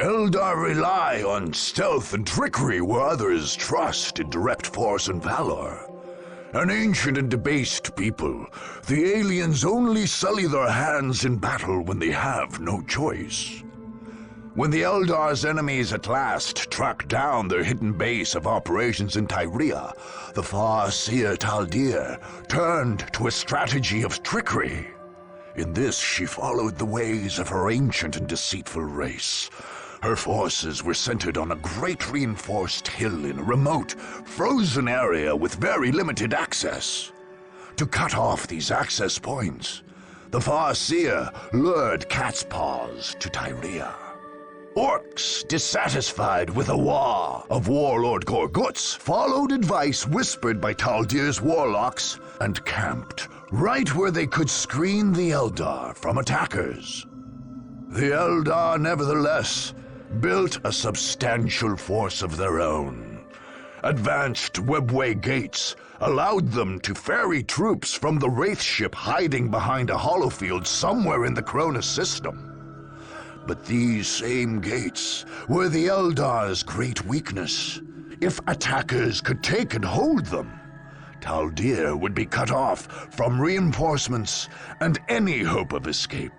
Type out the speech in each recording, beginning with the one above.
Eldar rely on stealth and trickery where others trust in direct force and valor. An ancient and debased people, the aliens only sully their hands in battle when they have no choice. When the Eldar's enemies at last tracked down their hidden base of operations in Tyria, the far-seer Taldir turned to a strategy of trickery. In this, she followed the ways of her ancient and deceitful race. Her forces were centered on a great reinforced hill in a remote, frozen area with very limited access. To cut off these access points, the Farseer lured Cat's Paws to Tyria. Orcs, dissatisfied with the war of Warlord Gorguts, followed advice whispered by Taldir's warlocks and camped right where they could screen the Eldar from attackers. The Eldar, nevertheless, built a substantial force of their own. Advanced webway gates allowed them to ferry troops from the Wraith ship hiding behind a holofield somewhere in the Cronus system. But these same gates were the Eldar's great weakness. If attackers could take and hold them, Taldir would be cut off from reinforcements and any hope of escape.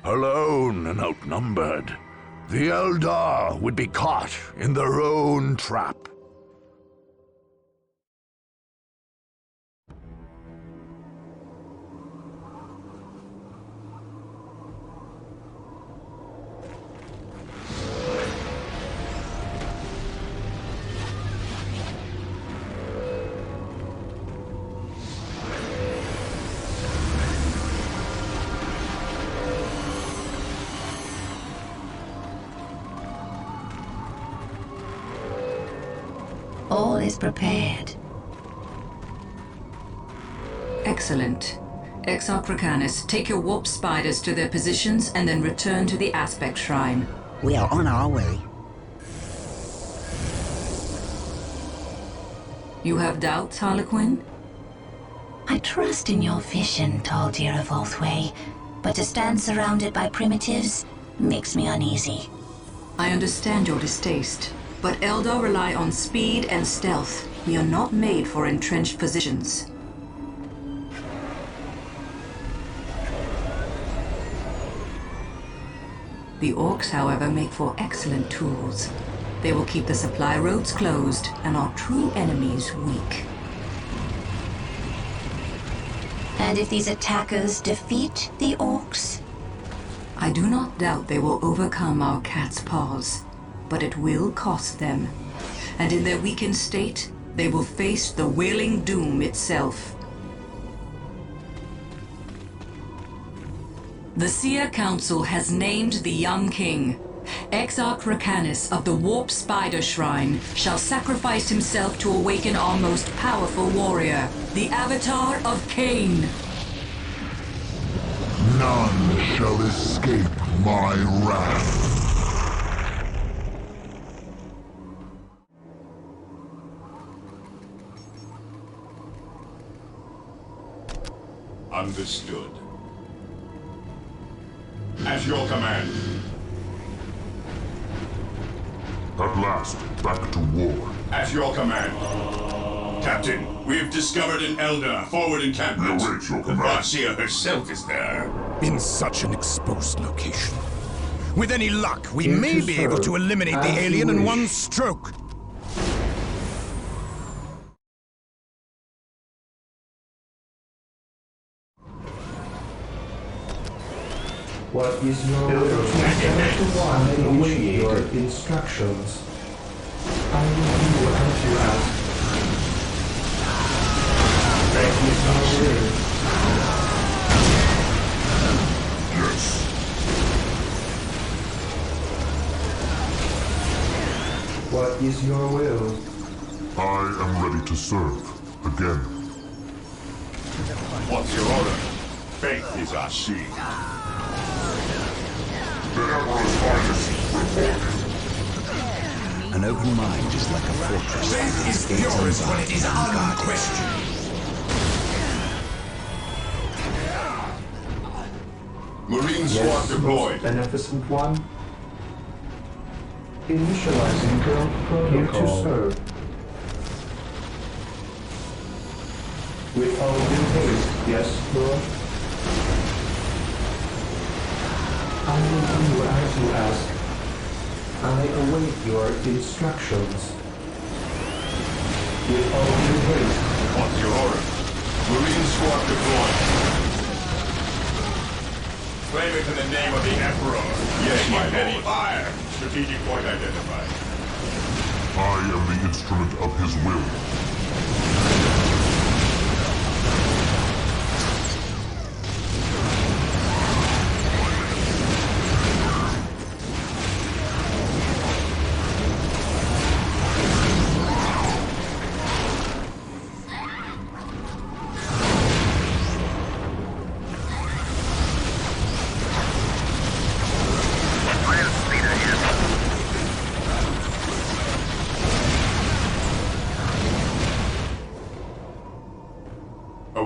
Alone and outnumbered, the Eldar would be caught in their own trap. All is prepared. Excellent. Exarchracanus, take your warp spiders to their positions and then return to the Aspect Shrine. We are on our way. You have doubts, Harlequin? I trust in your vision, Taldir of Oathway, but to stand surrounded by primitives makes me uneasy. I understand your distaste, but Eldar rely on speed and stealth. We are not made for entrenched positions. The orcs, however, make for excellent tools. They will keep the supply roads closed and our true enemies weak. And if these attackers defeat the orcs? I do not doubt they will overcome our cat's paws, but it will cost them. And in their weakened state, they will face the wailing doom itself. The Seer Council has named the young king. Exarchracanus of the Warp Spider Shrine shall sacrifice himself to awaken our most powerful warrior, the Avatar of Cain. None shall escape my wrath. Understood. At your command. At last, back to war. At your command. Captain, we have discovered an Eldar forward encampment. We await your The command. Farseer herself is there. In such an exposed location. With any luck, we may be able to eliminate the alien in one stroke. What is your await your instructions. I will do as you ask. That is our will. Yes. What is your will? I am ready to serve. Again. What's your order? Faith is our shield. The Emperor's Highness reporting. An open mind is like a fortress. Faith is purest when it is unquestioned. Marine squad deployed. Beneficent one. Initializing guild protocol. Here to serve. With all due haste, yes, Lord. I will do as you ask. I await your instructions. With all due haste. What's your order? Marine squad deployed. Claim it in the name of the Emperor. Yes, my heavy fire. Strategic point identified. I am the instrument of his will.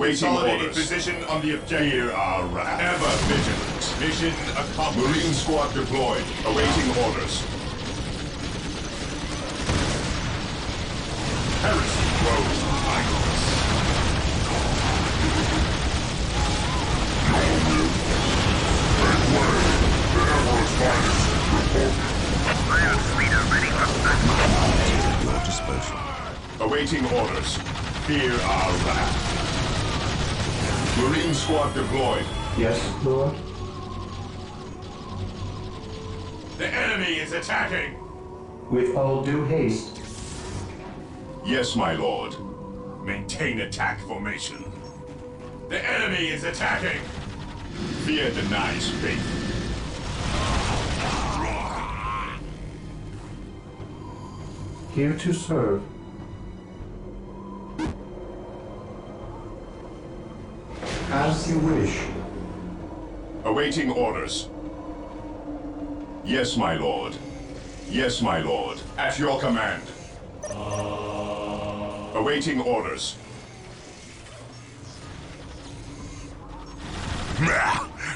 Consolidating position on the objective. Here are ever vigilant. Mission accomplished. Marine squad deployed. Awaiting orders. Heresy grows behind us. Make way. The Emperor's finest report. Land leader ready for battle. At your disposal. Awaiting orders. Fear our wrath. Marine squad deployed. Yes, Lord. The enemy is attacking. With all due haste. Yes, my lord. Maintain attack formation. The enemy is attacking. Fear denies faith. Here to serve. As you wish. Awaiting orders. Yes, my lord. Yes, my lord. At your command. Awaiting orders.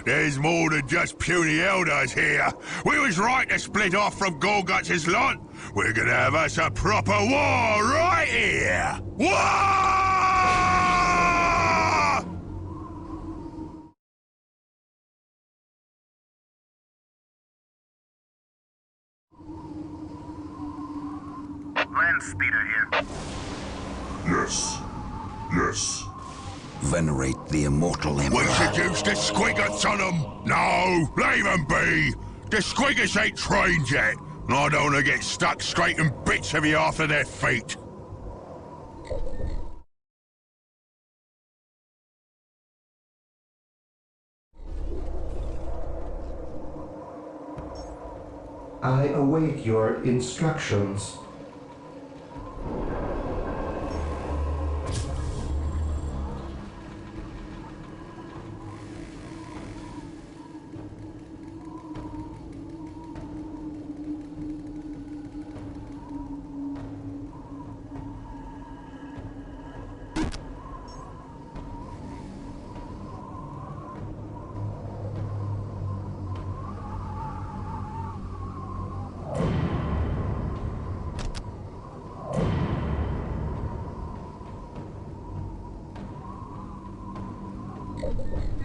There's more than just puny eldars here. We was right to split off from Gorguts' lot. We're gonna have us a proper war right here. War! Land speeder here. Yes. Yes. Venerate the immortal Emperor. We should use the squiggles on them. No, leave them be. The squiggles ain't trained yet. And I don't want to get stuck straight in bits of you after their feet. I await your instructions.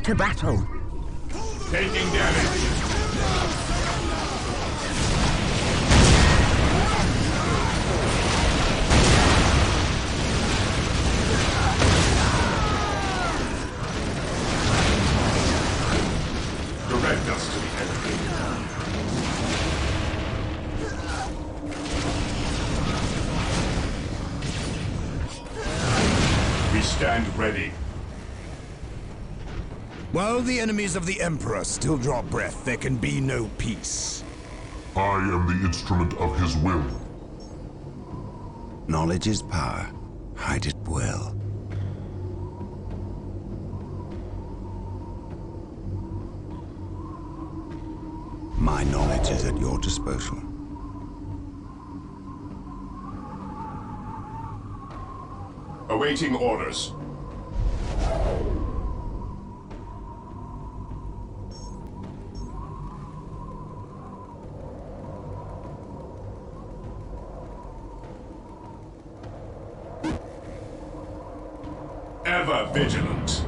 To battle. Taking damage. Direct us to the enemy. We stand ready. While the enemies of the Emperor still draw breath, there can be no peace. I am the instrument of his will. Knowledge is power. Hide it well. My knowledge is at your disposal. Awaiting orders. Ever vigilant.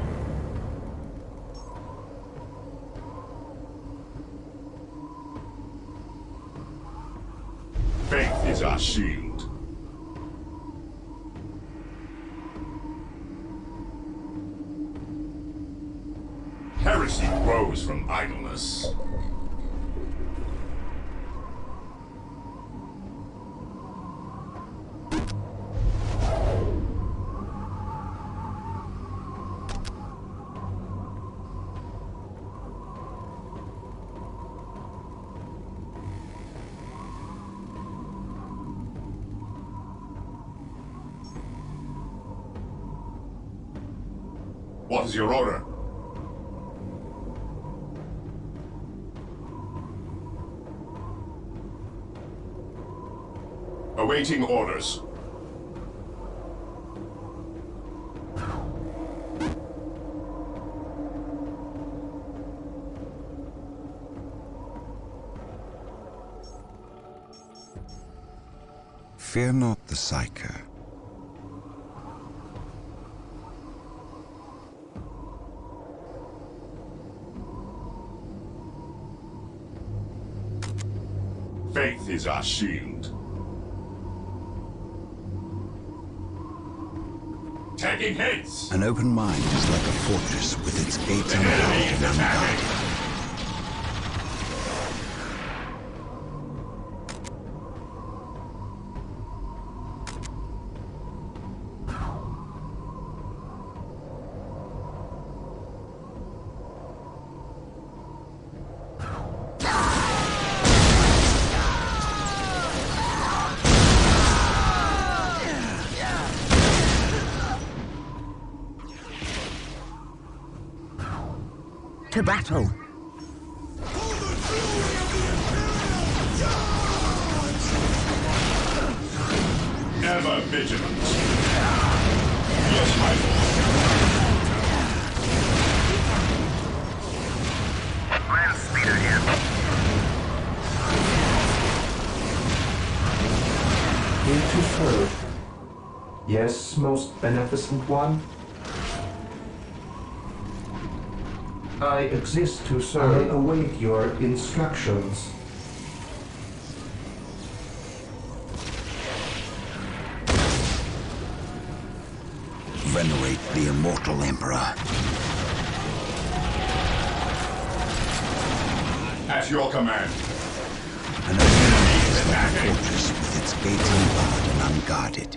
Faith is our shield. Heresy grows from idleness. What is your order? Awaiting orders. Fear not the Psyker. Faith is our shield. Taking hits! An open mind is like a fortress with its gates unlocked and unguarded. To battle. Ever vigilant. Yes, my lord. Land speeder here. Here to serve. Yes, most beneficent one. I exist to serve. I await your instructions. Venerate the immortal Emperor. At your command. An open mind is like a fortress with its gates unbarred and unguarded.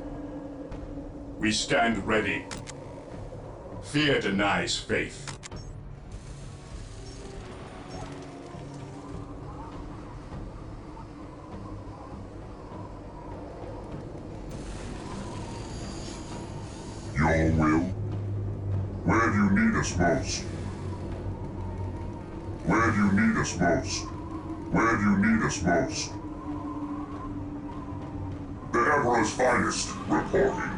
We stand ready. Fear denies faith. Your will? Where do you need us most? Where do you need us most? Where do you need us most? The Emperor's finest reporting.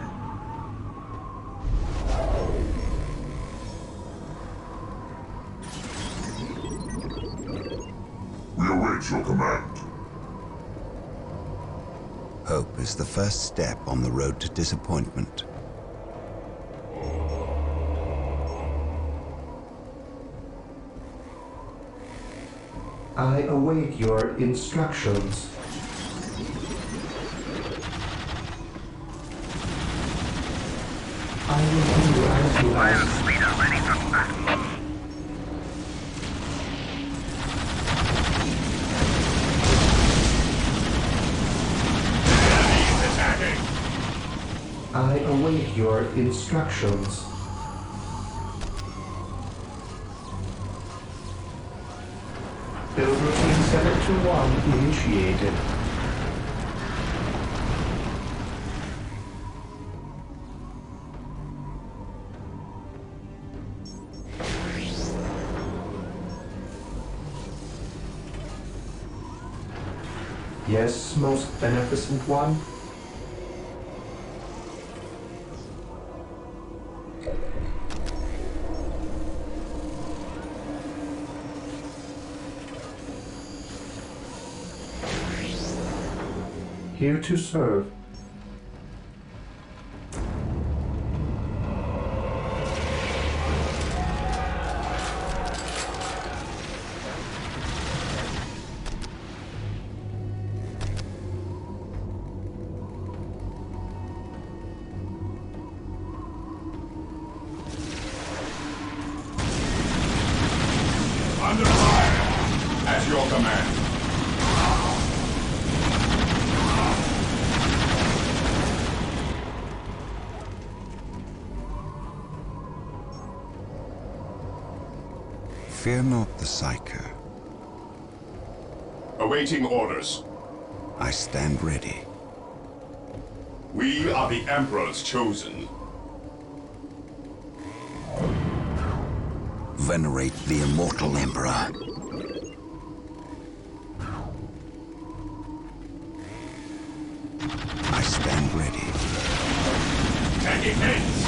We await your command. Hope is the first step on the road to disappointment. I await your instructions. I will do as you Land ask. speeder ready for battle. I await your instructions. Build routine 721 initiated. Yes, most beneficent one. Here to serve. At your command. Fear not the Psyker. Awaiting orders. I stand ready. We are the Emperor's chosen. Venerate the immortal Emperor. I stand ready. Taking heads.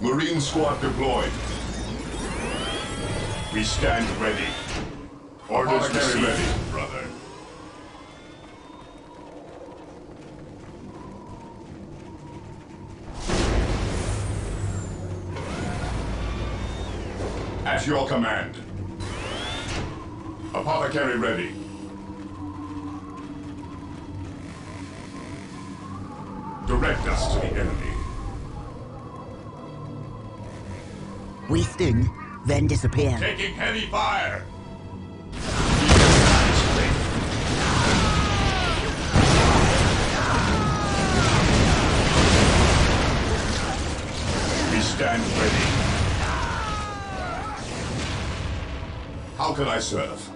Marine squad deployed. We stand ready. Orders received, ready, brother. At your command. Apothecary ready. Direct us to the enemy. We sting, then disappear. Taking heavy fire! We stand ready. How can I serve?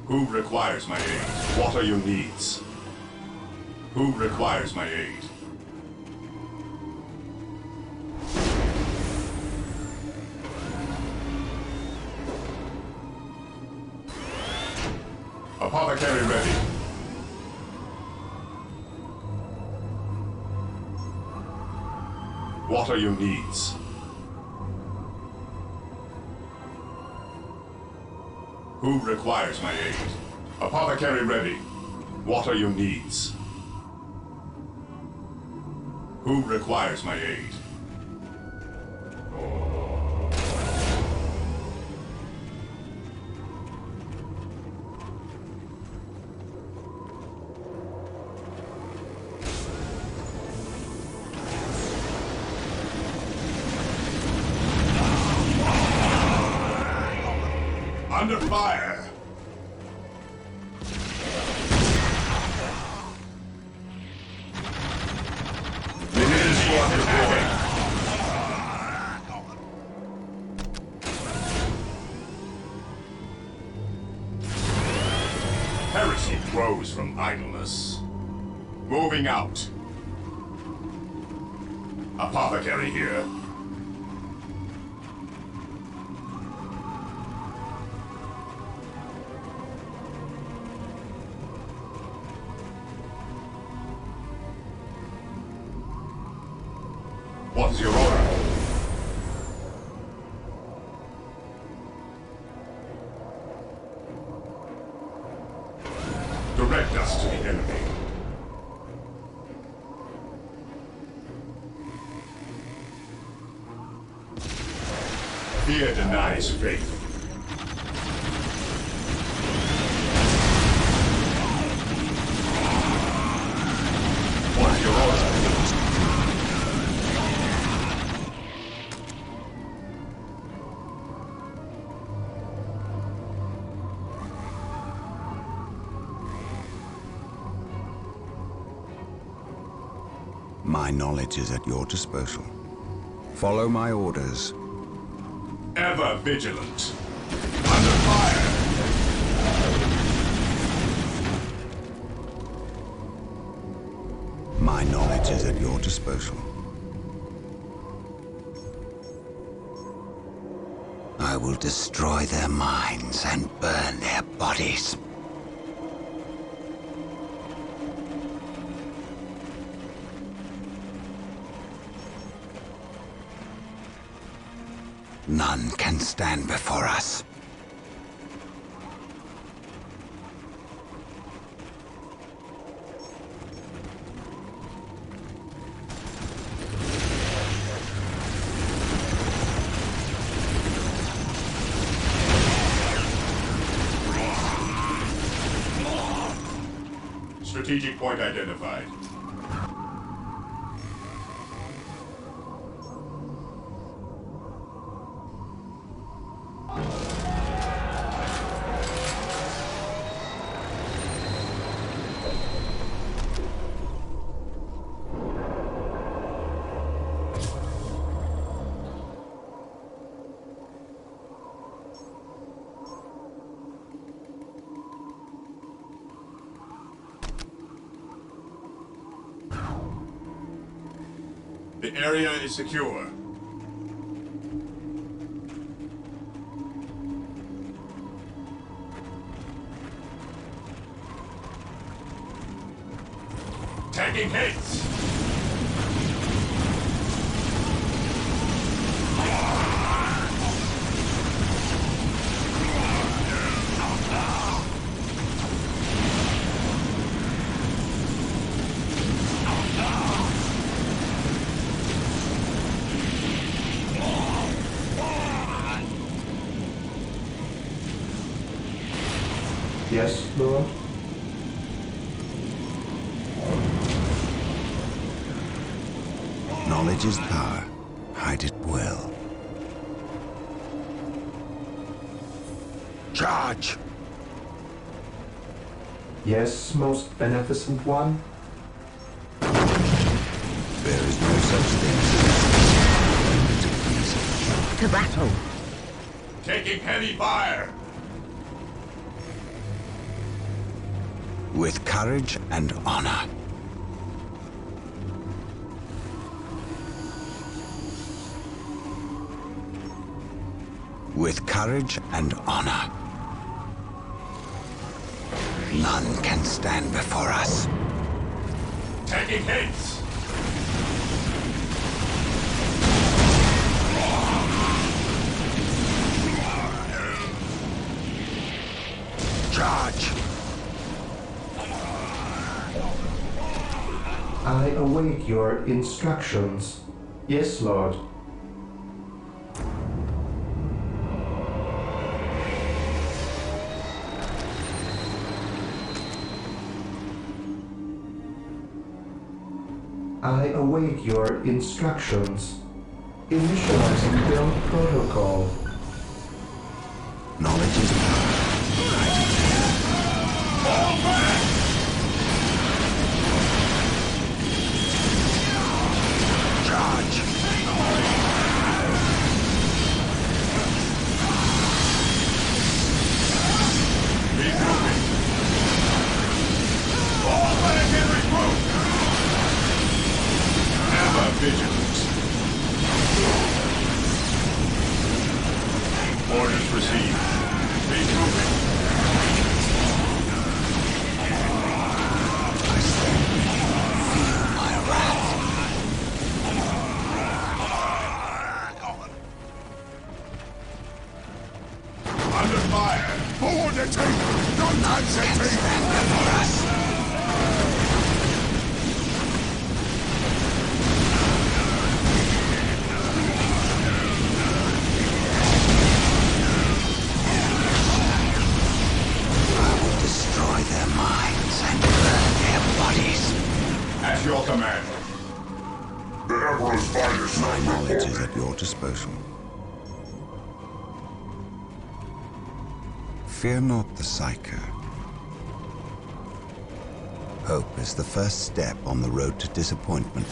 Who requires my aid? What are your needs? Who requires my aid? Apothecary ready. What are your needs? Who requires my aid? Apothecary ready. What are your needs? Who requires my aid? Under fire! Marine squad deployed. Heresy grows from idleness. Moving out. Apothecary here. What is your order? Direct us to the enemy. Fear denies faith. What is your order? My knowledge is at your disposal. Follow my orders. Ever vigilant. Under fire. My knowledge is at your disposal. I I will destroy their minds and burn their bodies. None can stand before us. Strategic point identified. The area is secure. Taking hits! Yes, Lord? Knowledge is power. Hide it well. Charge! Yes, most beneficent one? There is no such thing as To battle. Taking heavy fire! with courage and honor. With courage and honor. None can stand before us. Taking hits! Charge! I await your instructions. Yes, Lord. I await your instructions. Initializing build protocol. Knowledge is power. Fall back! Charge! Regrouping! Fall back and regroup! Ever vigilant. Orders received. Regrouping. I stand with you. Feel my wrath. Under fire! Forward the team! Don't touch the Can team! stand before us. I will destroy their minds and burn their bodies. At your command. The Emperor's finest My son knowledge is reported. at your disposal. Fear not the Psycho. Hope is the first step on the road to disappointment.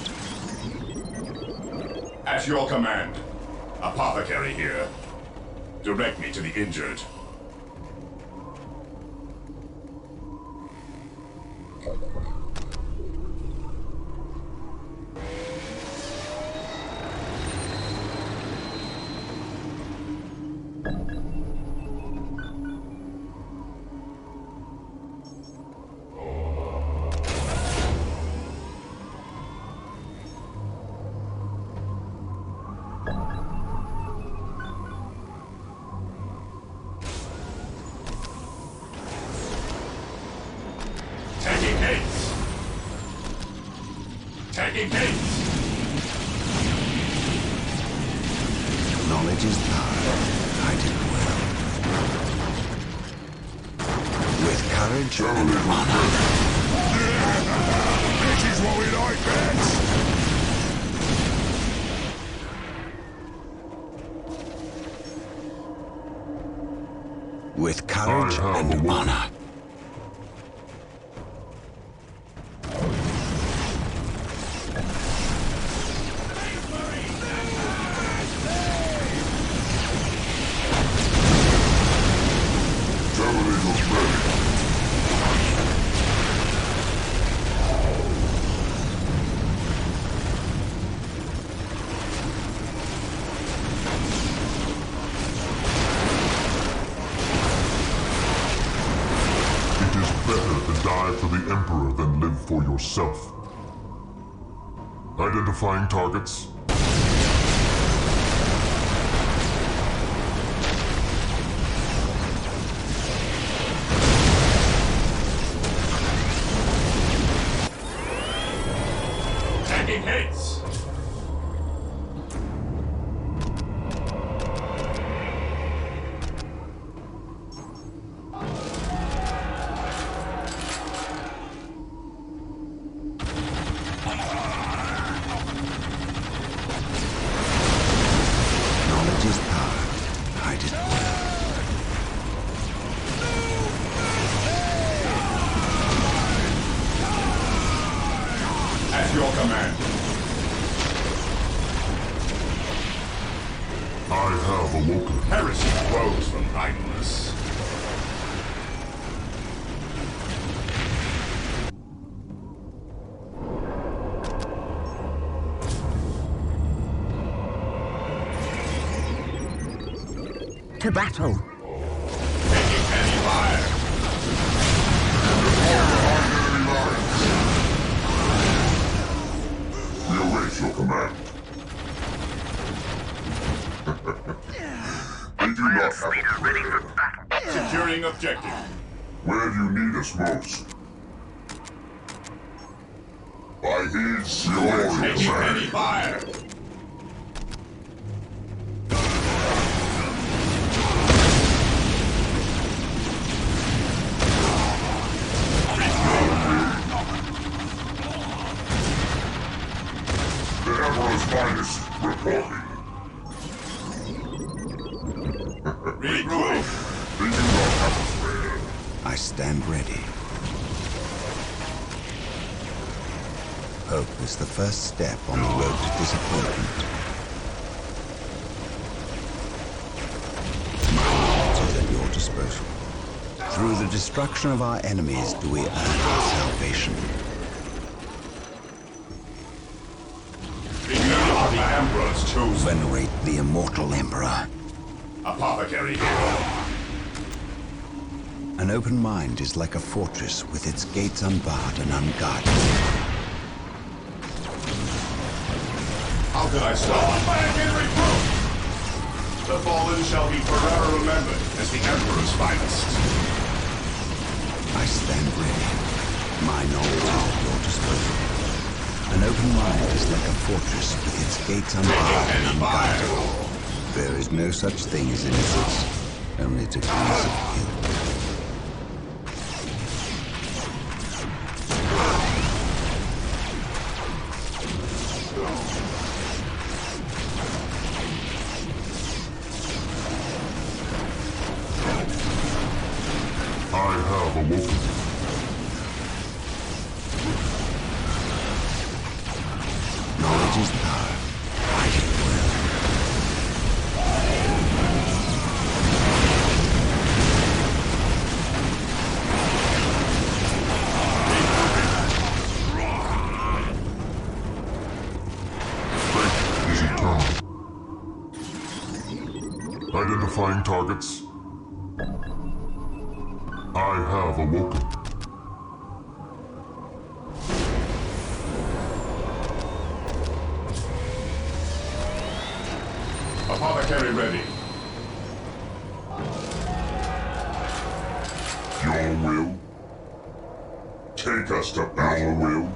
At your command. Apothecary here. Direct me to the injured. Taking hits! Taking hits! Knowledge is power. I did well. With courage and honor. This is what we like best! With courage and honor. For the Emperor than live for yourself. Identifying targets. Taking hits! At your command. I have awoken. Heresy grows from idleness. To battle. Taking heavy fire. We await your command. I do not have Leader ready for battle. Securing objective. Where do you need us most? By his glorious Taking heavy hand. fire. The Emperor's finest reporting. Regroup. They do not have a friend. I stand ready. Hope is the first step on the road to disappointment. My knowledge is at your disposal. Through the destruction of our enemies do we earn our salvation. You are the Emperor's chosen. Venerate the immortal Emperor. Apothecary hero. An open mind is like a fortress with its gates unbarred and unguarded. How can I stop? Back and recruit! The fallen shall be forever remembered as the Emperor's finest. I stand ready. My knowledge is at your disposal. An open mind is like a fortress with its gates unbarred and unguarded. There is no such thing as innocence, only degrees of guilt. I have awoken. Knowledge is power. I did well. Fate is eternal. Identifying targets. I have awoken. Apothecary ready. Your will? Take us to battle. Your will?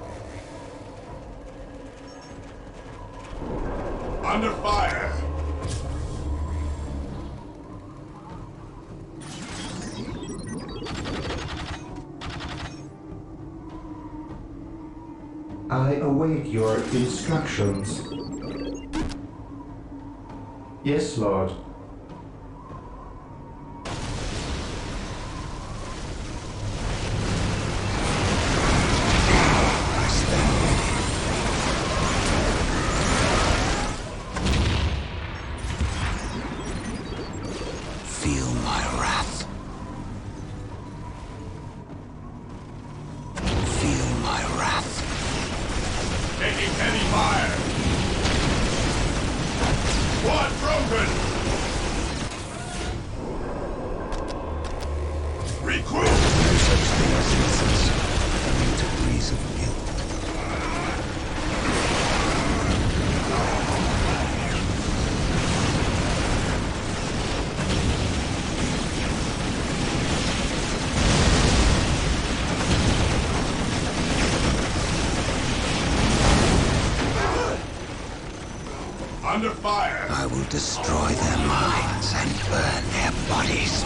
Under fire. I await your instructions. Yes, Lord. I stand ready. Feel my wrath. Feel my wrath. Taking heavy fire. One broken. Recruit. No such thing as innocence, only degrees of guilt. Under fire. I will destroy their minds and burn their bodies.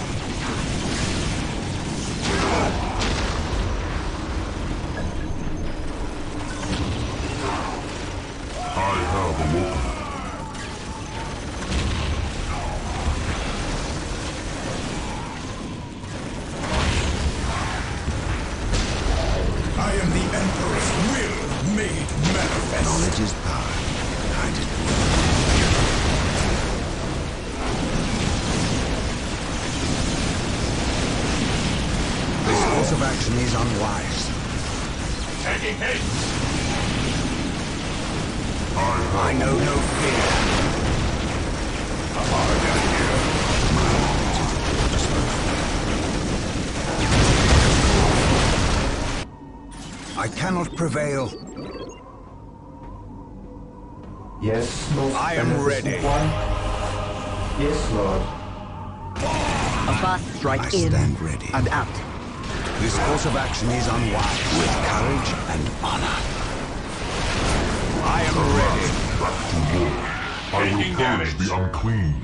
I have awoken. I am the Emperor's will made manifest. Knowledge is power. I did well. This course of action is unwise. Taking haste. I know no fear. Apothecary here. My knowledge is at your disposal. I cannot prevail. Yes, most I am beneficent ready. one. Yes, Lord. A fast strike I in stand ready. and out. This course of action is unwise. With courage and honor. I am ready. Back to war. I will Taking purge damage. the unclean.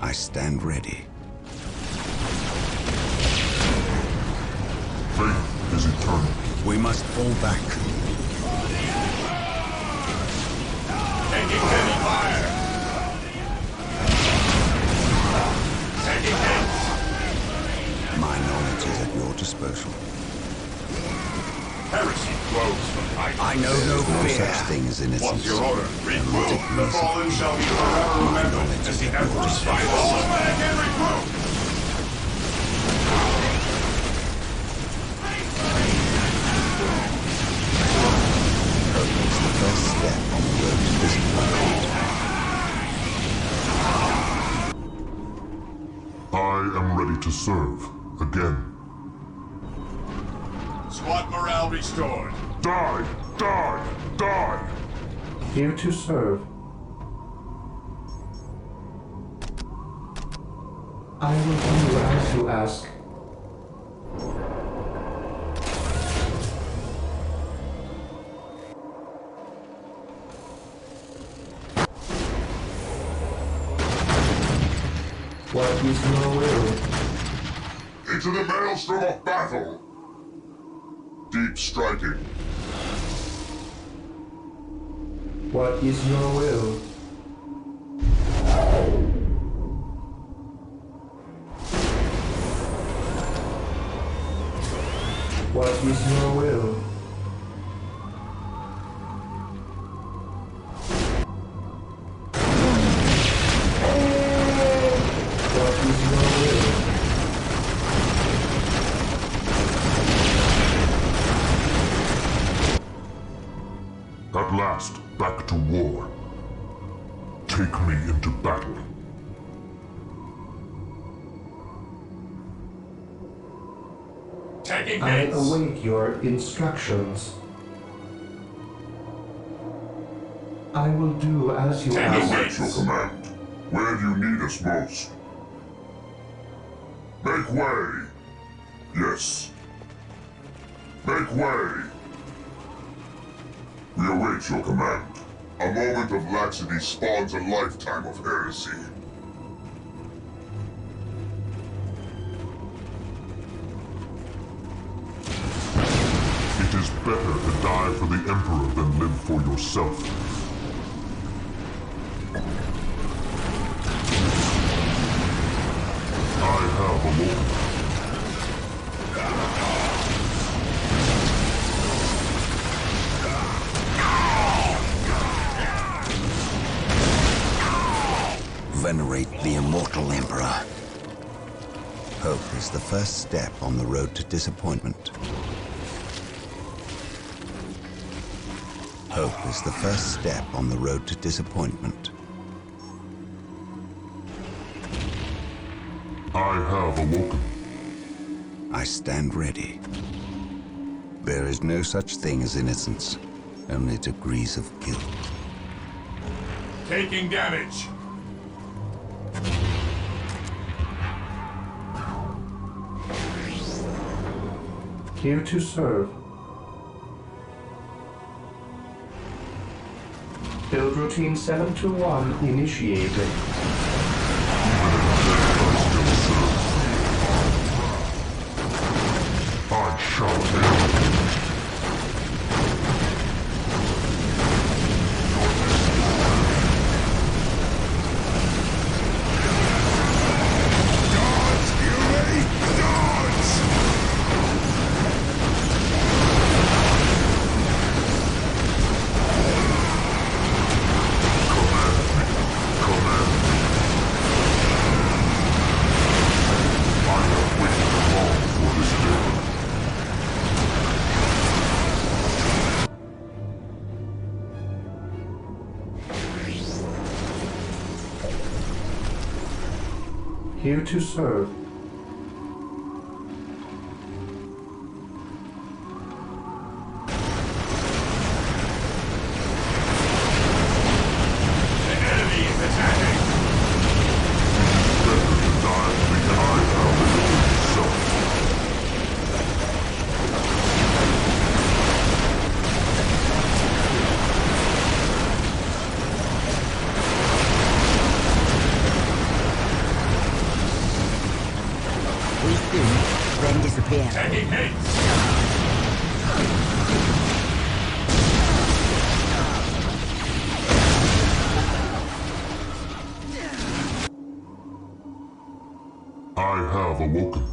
I stand ready. Faith is eternal. We must fall back. Taking heavy fire. Taking haste. My knowledge is at your disposal. Heresy flows from my I know no No fear. such thing as innocence. What's your order? Recruit. The Degrees of fallen shall be forever remembered as the Emperor's final. Fall back and recruit. It's the first step on the road to physical combat. I am ready to serve. Again. Squad morale restored. Die! Die! Die! Here to serve. I will do as you ask. What is your will? Into the maelstrom of battle! Deep striking. What is your will? What is your will? What is your will? At last, back to war. Take me into battle. Taking I hits. await your instructions. I will do as you Taking ask. hits. Your command. Where do you need us most? Make way! Yes. Make way! We await your command. A moment of laxity spawns a lifetime of heresy. It is better to die for the Emperor than live for yourself. I have awoken. Venerate the immortal Emperor. Hope is the first step on the road to disappointment. Hope is the first step on the road to disappointment. I have awoken. I stand ready. There is no such thing as innocence, only degrees of guilt. Taking damage. Here to serve. Build routine 721 initiated. I shall kill. Here to serve. Then disappear. Taking hits. I have awoken.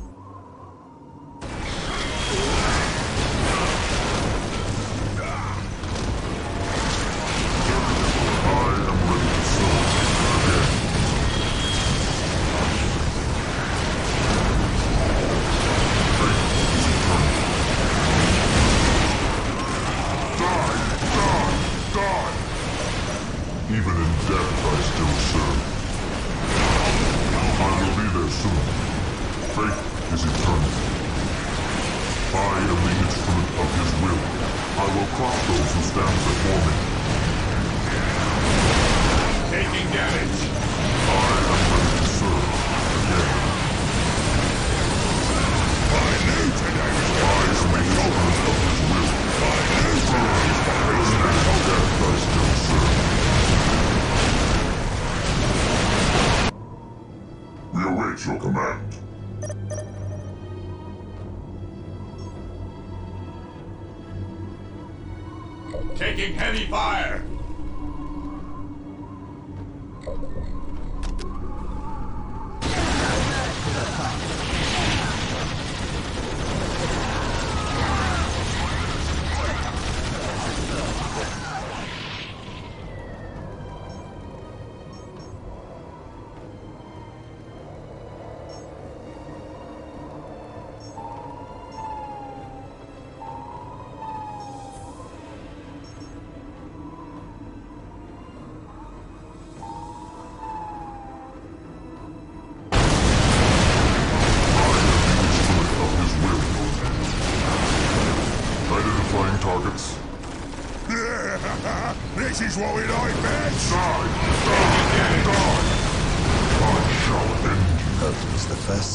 Even in death, I still serve. I will be there soon. Faith is eternal. I am the instrument of his will. I will crush those who stand before me. Taking damage. I am ready to serve again. I knew today was I am the instrument of his will. I knew today was Even in death, I still serve. We await your command. Taking heavy fire.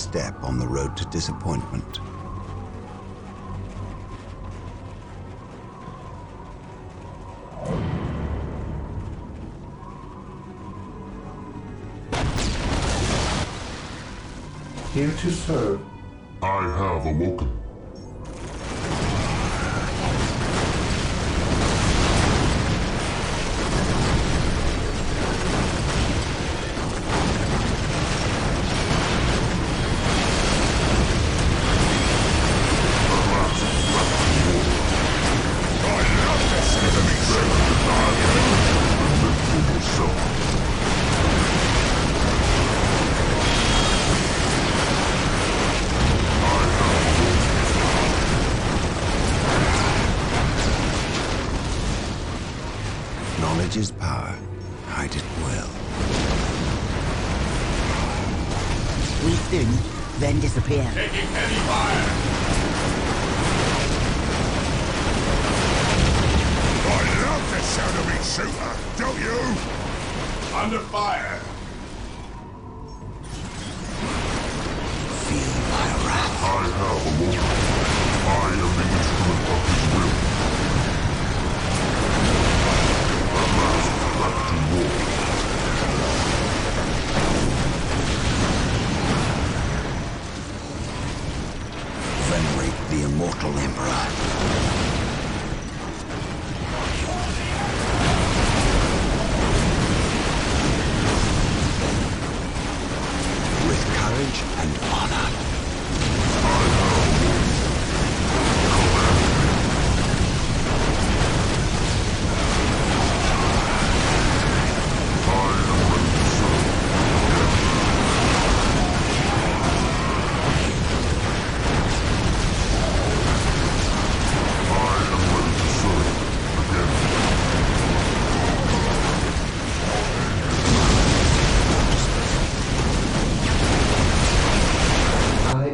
step on the road to disappointment. Here to serve. I have awoken. Knowledge is power. Hide it well. We sting, then disappear. Taking heavy fire. I love the sound of each shooter, don't you? Under fire. Feel my wrath. I have awoken. I am the instrument of his will. At last, back to war. Venerate the immortal Emperor. With courage and honor.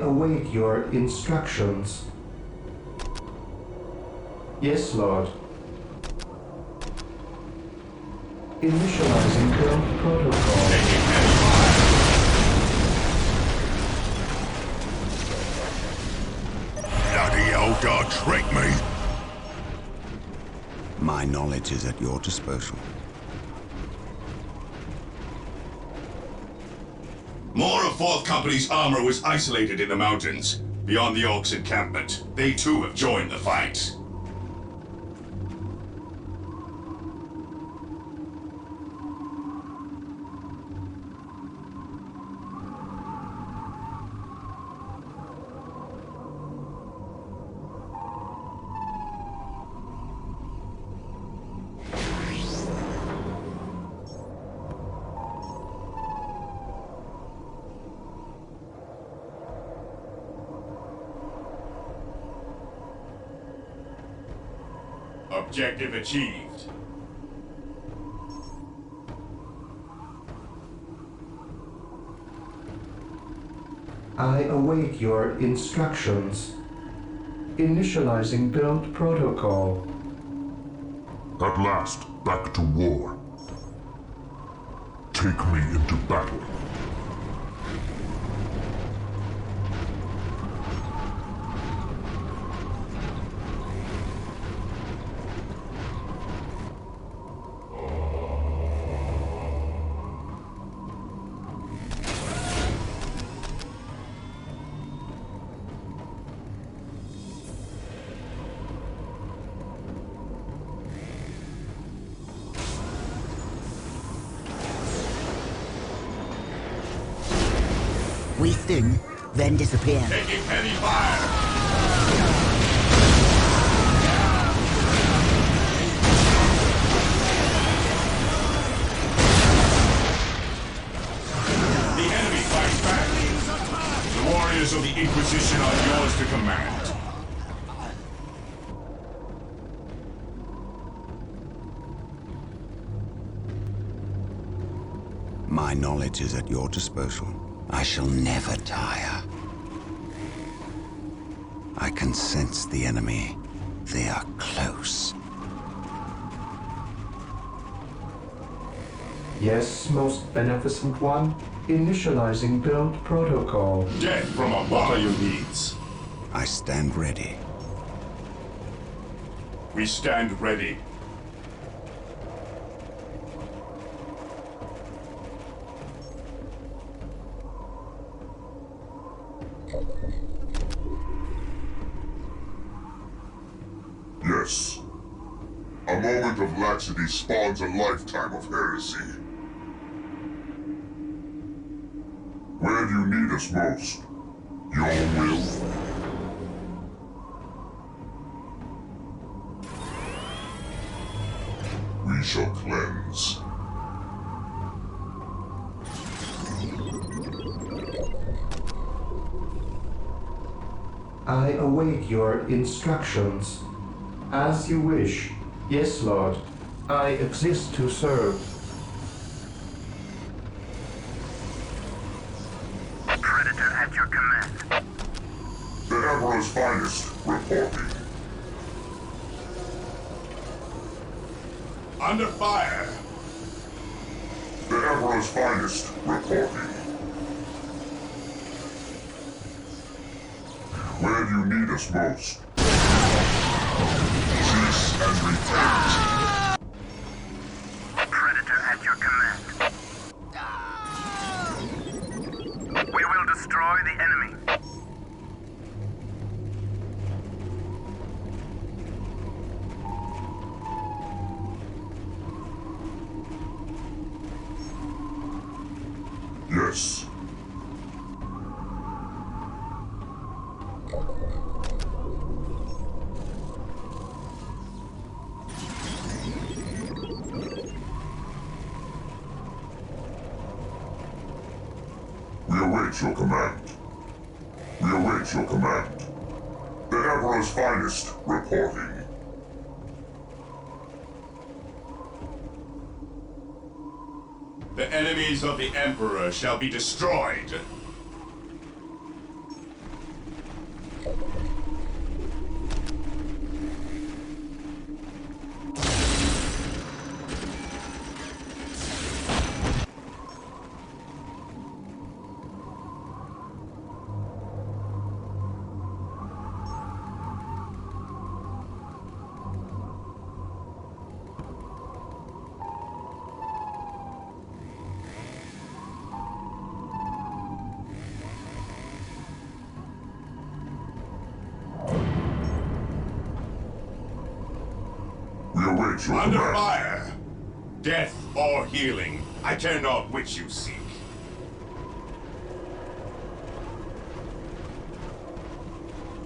Await your instructions. Yes, Lord. Initializing build protocol. Bloody eldar tricked me. My knowledge is at your disposal. More of 4th Company's armor was isolated in the mountains, beyond the Orcs' encampment. They too have joined the fight. Objective achieved. I await your instructions. Initializing build protocol. At last, back to war. Take me into battle. We sting, then disappear. Taking heavy fire. The enemy fights back. The warriors of the Inquisition are yours to command. My knowledge is at your disposal. I shall never tire. I can sense the enemy. They are close. Yes, most beneficent one. Initializing build protocol. Death from above. What are your needs? I stand ready. We stand ready. Yes. A moment of laxity spawns a lifetime of heresy. Where do you need us most? Your will? We shall cleanse. I await your instructions. As you wish. Yes, Lord. I exist to serve. Predator at your command. The Emperor's finest, reporting. Under fire. The Emperor's finest, reporting. Where do you need us most? Cease and repent. Predator at your command. We will destroy the enemy. Yes. We await your command. We await your command. The Emperor's finest, reporting. The enemies of the Emperor shall be destroyed. We await your Under command. fire. Death or healing. I care not which you seek.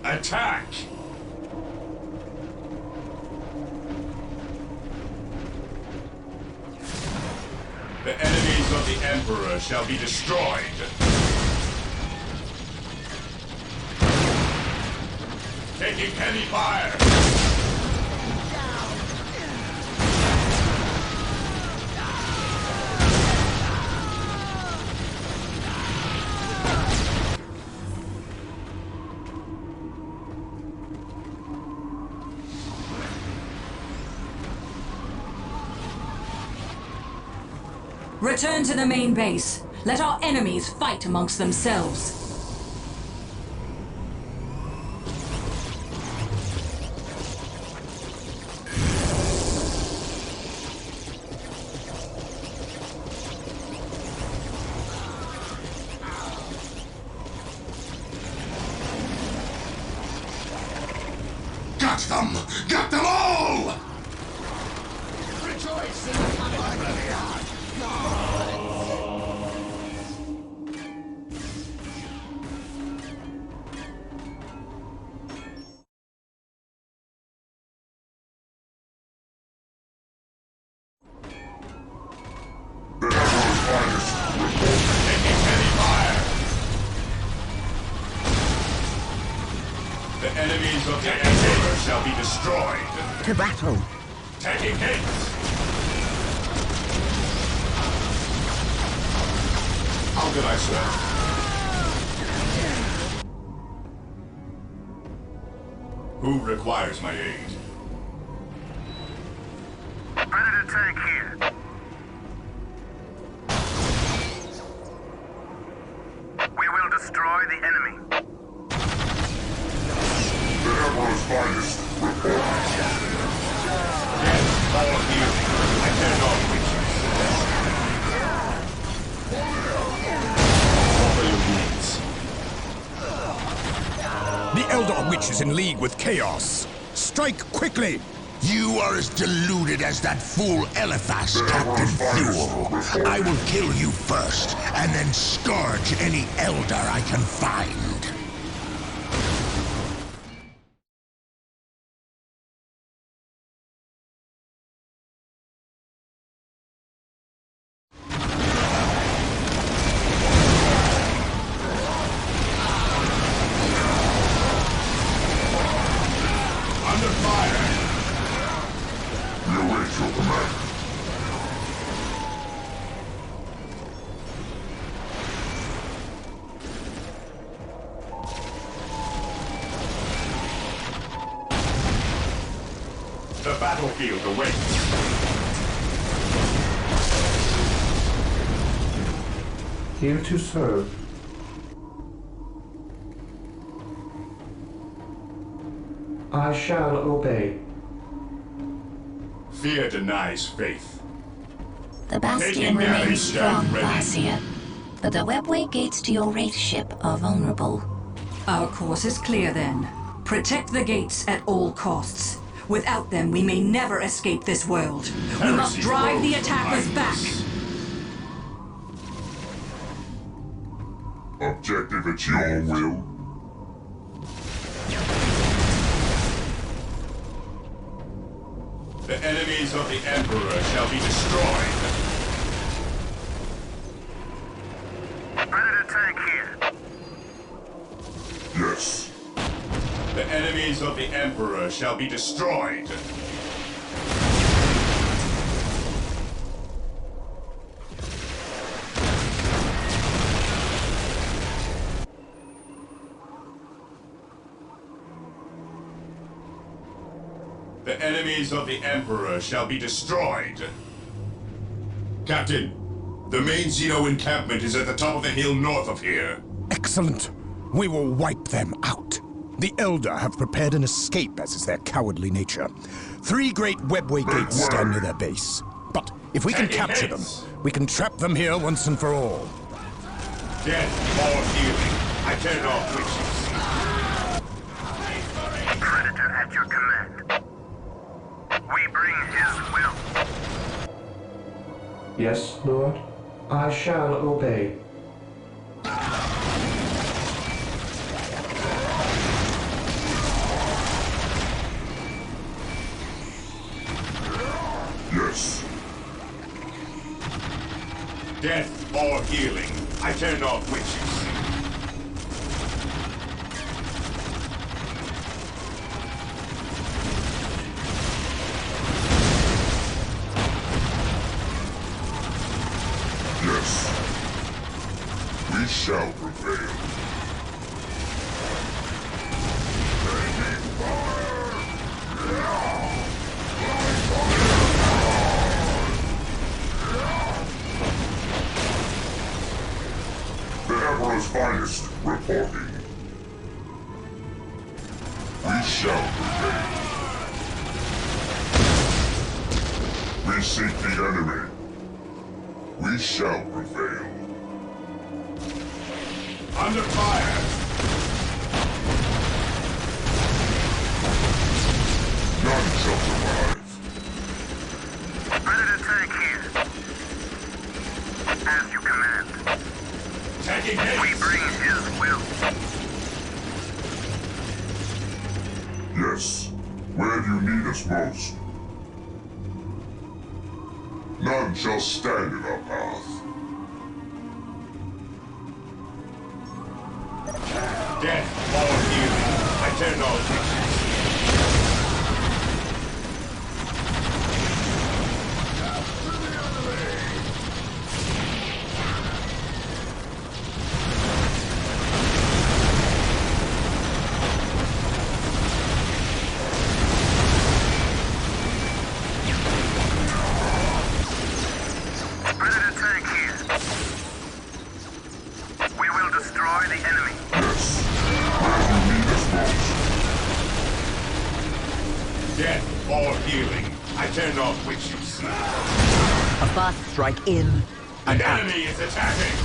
Attack! The enemies of the Emperor shall be destroyed. Taking heavy fire! Return to the main base. Let our enemies fight amongst themselves. Got them! Got them all! Rejoice in the coming of Relic. The enemies of the Emperor shall be destroyed. To battle. Taking hit. How can I serve? Who requires my aid? Predator tank here. destroy the enemy. The Emperor's finest report. Yes, all here. I cannot reach you. The Eldar Witch is in league with Chaos. Strike quickly! You are as deluded as that fool Eliphas, Captain Thule. I will kill you first, and then scourge any Eldar I can find. Under fire! We await your command. The battlefield awaits. Here to serve. I shall obey. Fear denies faith. The bastion Taking remains damage, strong, stand ready. Vasir, but the webway gates to your wraith ship are vulnerable. Our course is clear then. Protect the gates at all costs. Without them, we may never escape this world. We must Heresy drive the grows attackers behind back. us. Objective at your will. The enemies of the Emperor shall be destroyed. Predator tank here. Yes. The enemies of the Emperor shall be destroyed. The enemies of the Emperor shall be destroyed. Captain, the main Xeno encampment is at the top of the hill north of here. Excellent. We will wipe them out. The Eldar have prepared an escape, as is their cowardly nature. 3 great webway gates stand near their base. But if we can Taking capture them, hits. we can trap them here once and for all. Death or healing. I turn off witches. Predator at your command. We bring his will. Yes, Lord. I shall obey. Yes. Death or healing. I turn off witches. Yes. We shall prevail. The Emperor's finest reporting. We shall prevail. We seek the enemy. We shall prevail. Under fire. None shall survive. Predator tank here. As you command. Taking We hits. bring his will. Yes. Where do you need us most? None shall stand in our path. Death or healing. I turn off witches. Predator tank here. We will destroy the enemy. Yes. Where do you need us most? Death or healing. I care not which you see. A fast strike in and The out. enemy is attacking.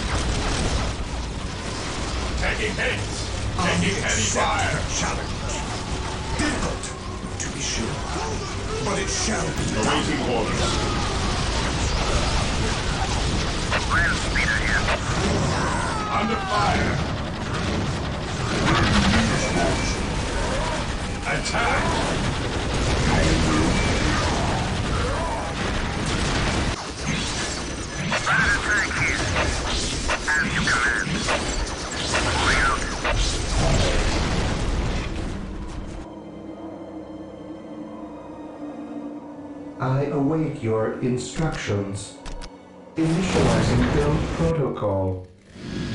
Taking hits. Taking heavy fire. Challenge. Difficult, to be sure. But it shall be done. Awaiting orders. Land speeder here. Under fire. Attack. Running attack here. As you command. Moving out. I await your instructions. Initializing build protocol.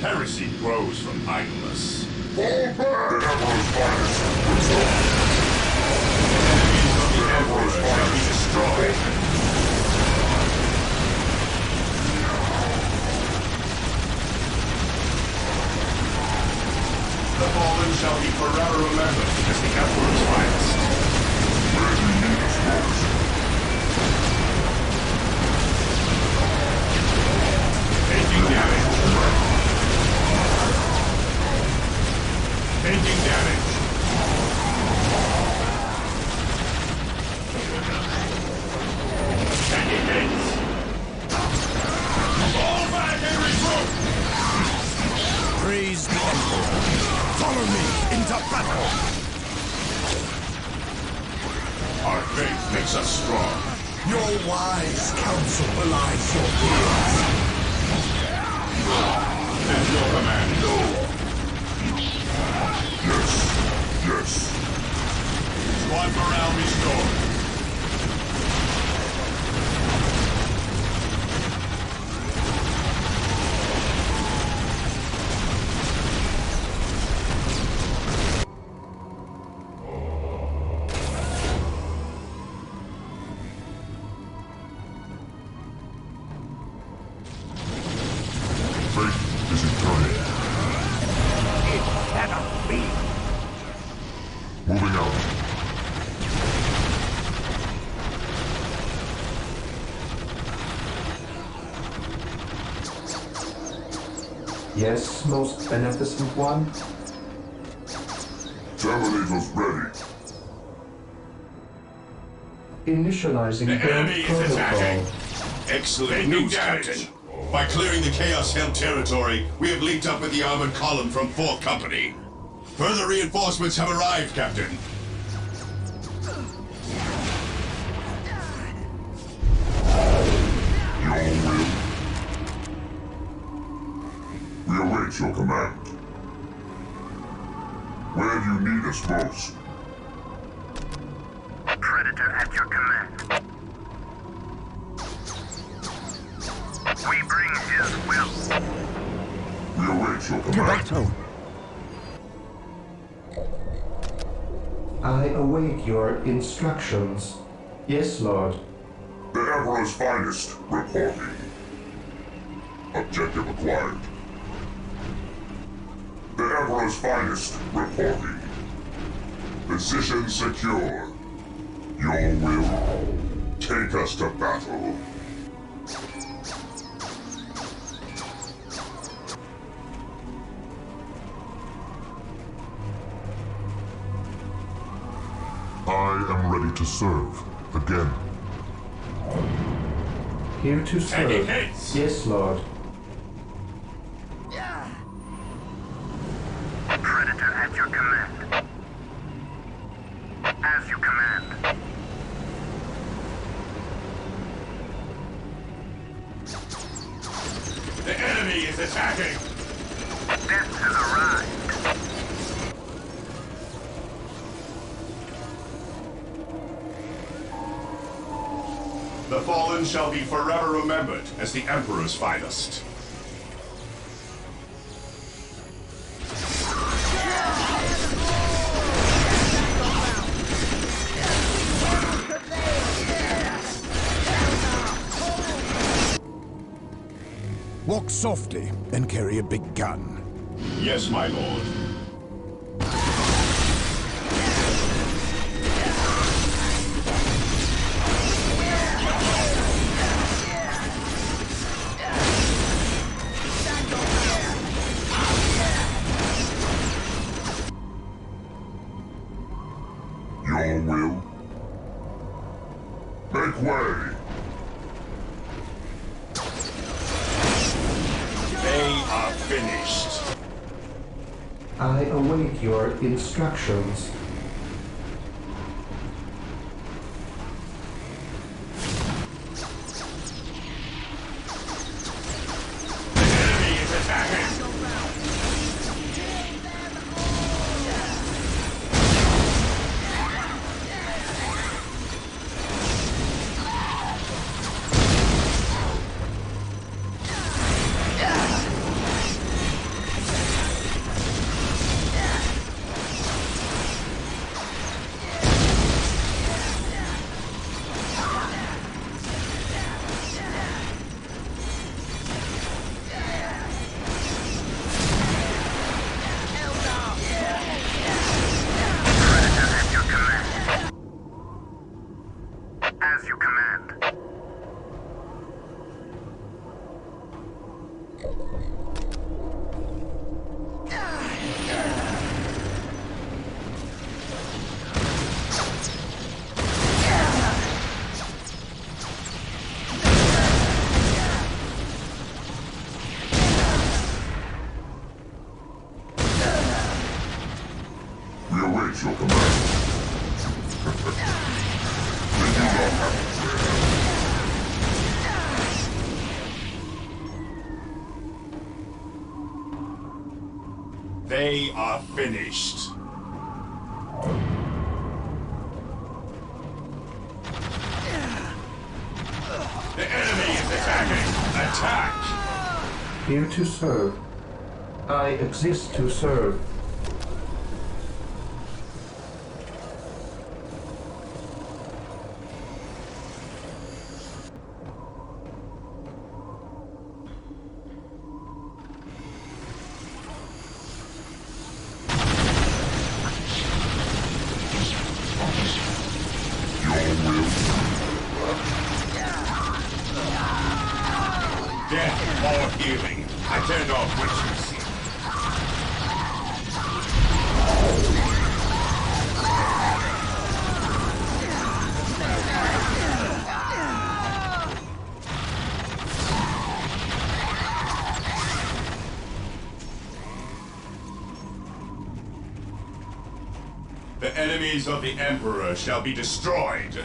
Heresy grows from idleness. The Emperor's finest. Enemies of the Emperor shall be destroyed. The fallen shall be forever remembered as the Emperor's finest. Where do you need us most? Taking damage. Taking damage. Taking hits. Fall back and regroup. Praise the Emperor. Follow me into battle. Our faith makes us strong. Your wise counsel belies your fears. At your command. Yes. Yes. Squad morale restored. Fate is eternal. It cannot be. Moving out. Yes, most beneficent one? Terminators ready. Initializing The build enemy is protocol. attacking. Excellent news, Captain. By clearing the Chaos-held territory, we have linked up with the armored column from 4th Company. Further reinforcements have arrived, Captain. Your will. We await your command. Where do you need us most? Predator at your command. We bring his will. We await your To command. battle. I await your instructions. Yes, Lord. The Emperor's finest reporting. Objective acquired. The Emperor's finest reporting. Position secure. Your will. Take us to battle. I am ready to serve again. Here to Taking serve. hits. Yes, Lord. Predator at your command. As you command. The enemy is attacking. Death has arrived. The fallen shall be forever remembered as the Emperor's finest. Walk softly and carry a big gun. Yes, my lord. Your will? Make way! They are finished. I await your instructions. The enemy is attacking. As you command. We await your command. We do not have to. They are finished. The enemy is attacking. Attack! Here to serve. I exist to serve. Death or healing. I turned off which you see. The enemies of the Emperor shall be destroyed.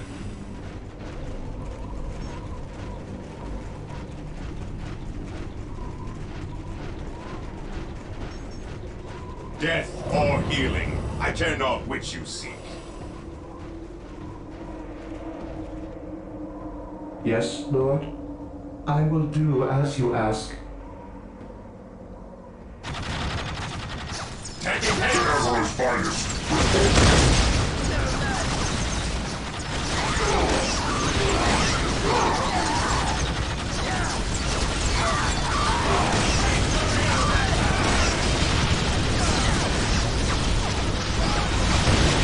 Death or healing. I care not which you seek. Yes, Lord. I will do as you ask. Taking aim! Emperor's finest.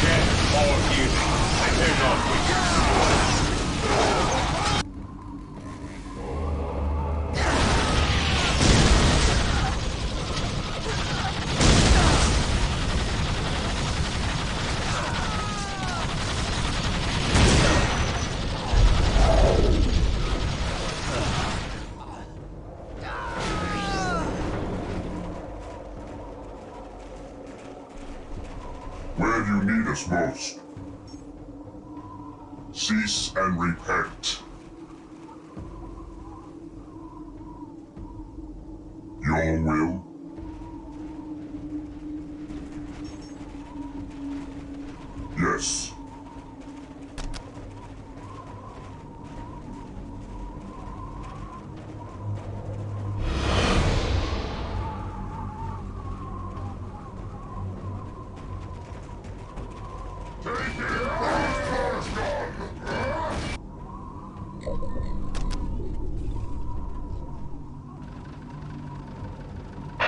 Death or healing. I care not which you Where do you need us most? Cease and repent. Your will? Yes.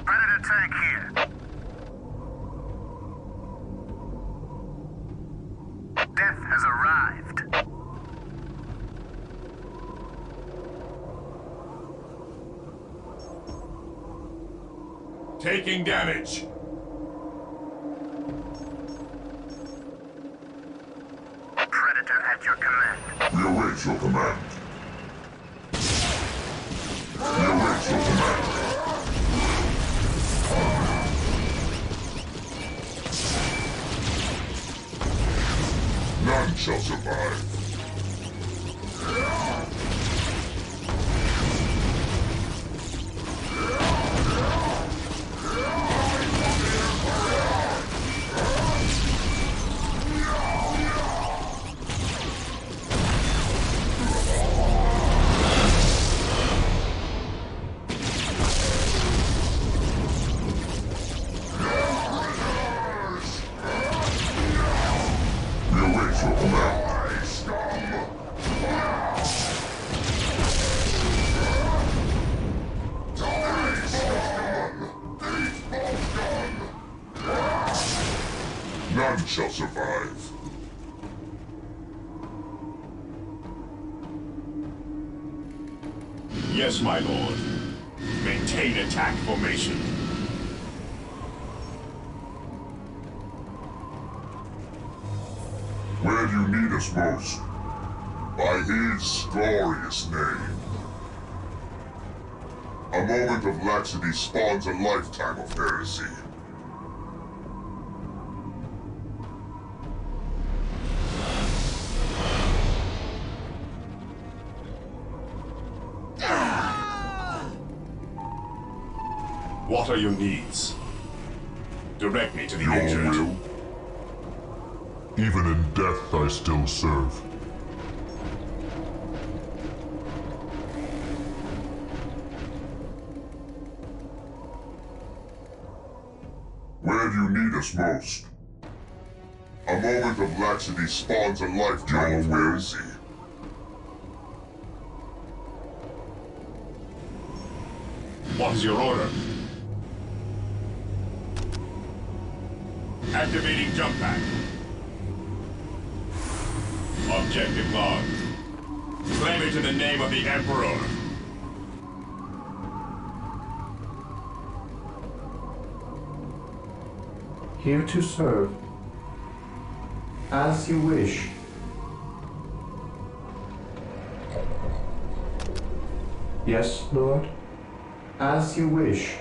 Predator attack here. Death has arrived. Taking damage. Predator at your command. We await your command. We await your command. None shall survive. None shall survive. Yes, my lord. Maintain attack formation. Where do you need us most? By his glorious name. A moment of laxity spawns a lifetime of heresy. What are your needs? Direct me to the Your injured. will? Even in death I still serve. Where do you need us most? A moment of laxity spawns a lifetime of heresy. What is your order? Activating jump pack. Objective logged. Claim it in the name of the Emperor. Here to serve. As you wish. Yes, Lord. As you wish.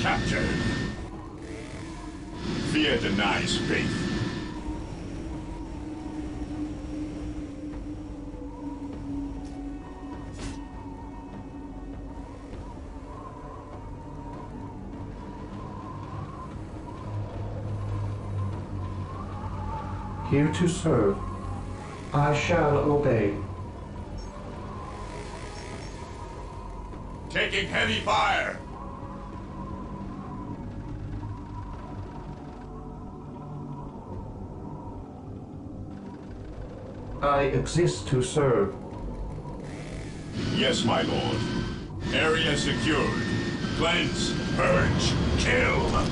Captured. Fear denies faith. Here to serve. I shall obey. Taking heavy fire. I exist to serve. Yes, my lord. Area secured. Cleanse, purge, kill.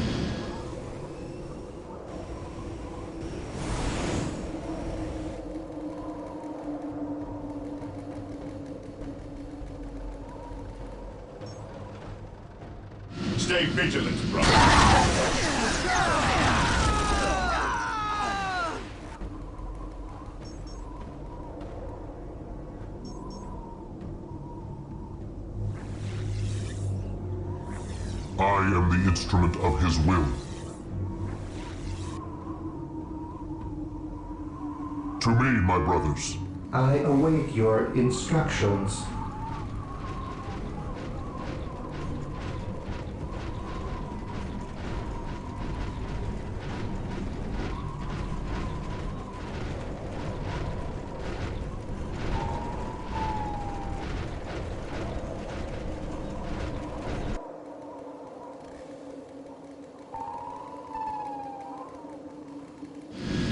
Stay vigilant, brother. I am the instrument of his will. To me, my brothers. I await your instructions.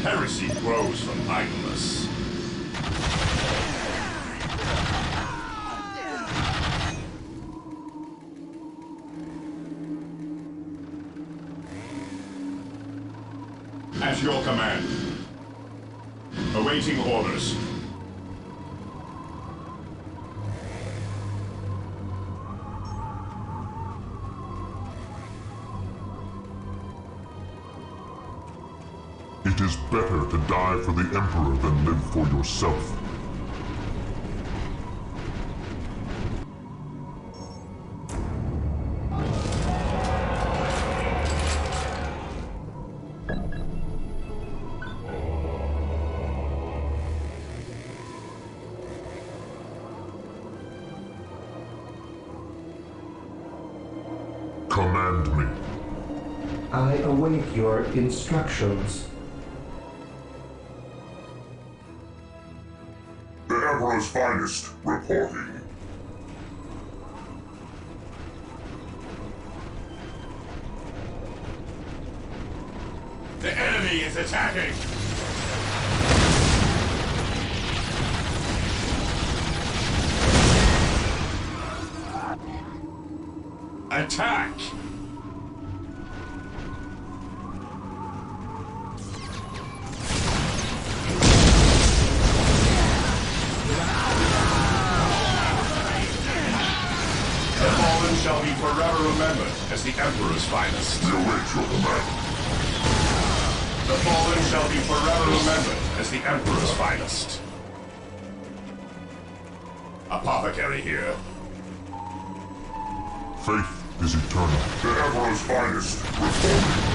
Heresy grows from idleness. At your command. Awaiting orders. It is better to die for the Emperor than live for yourself. Command me. I await your instructions. The Emperor's finest, reporting. The enemy is attacking! Attack! The fallen shall be forever remembered as the Emperor's finest. We await your command. The fallen shall be forever remembered as the Emperor's finest. Apothecary here. Faith is eternal. The Emperor's finest, reporting.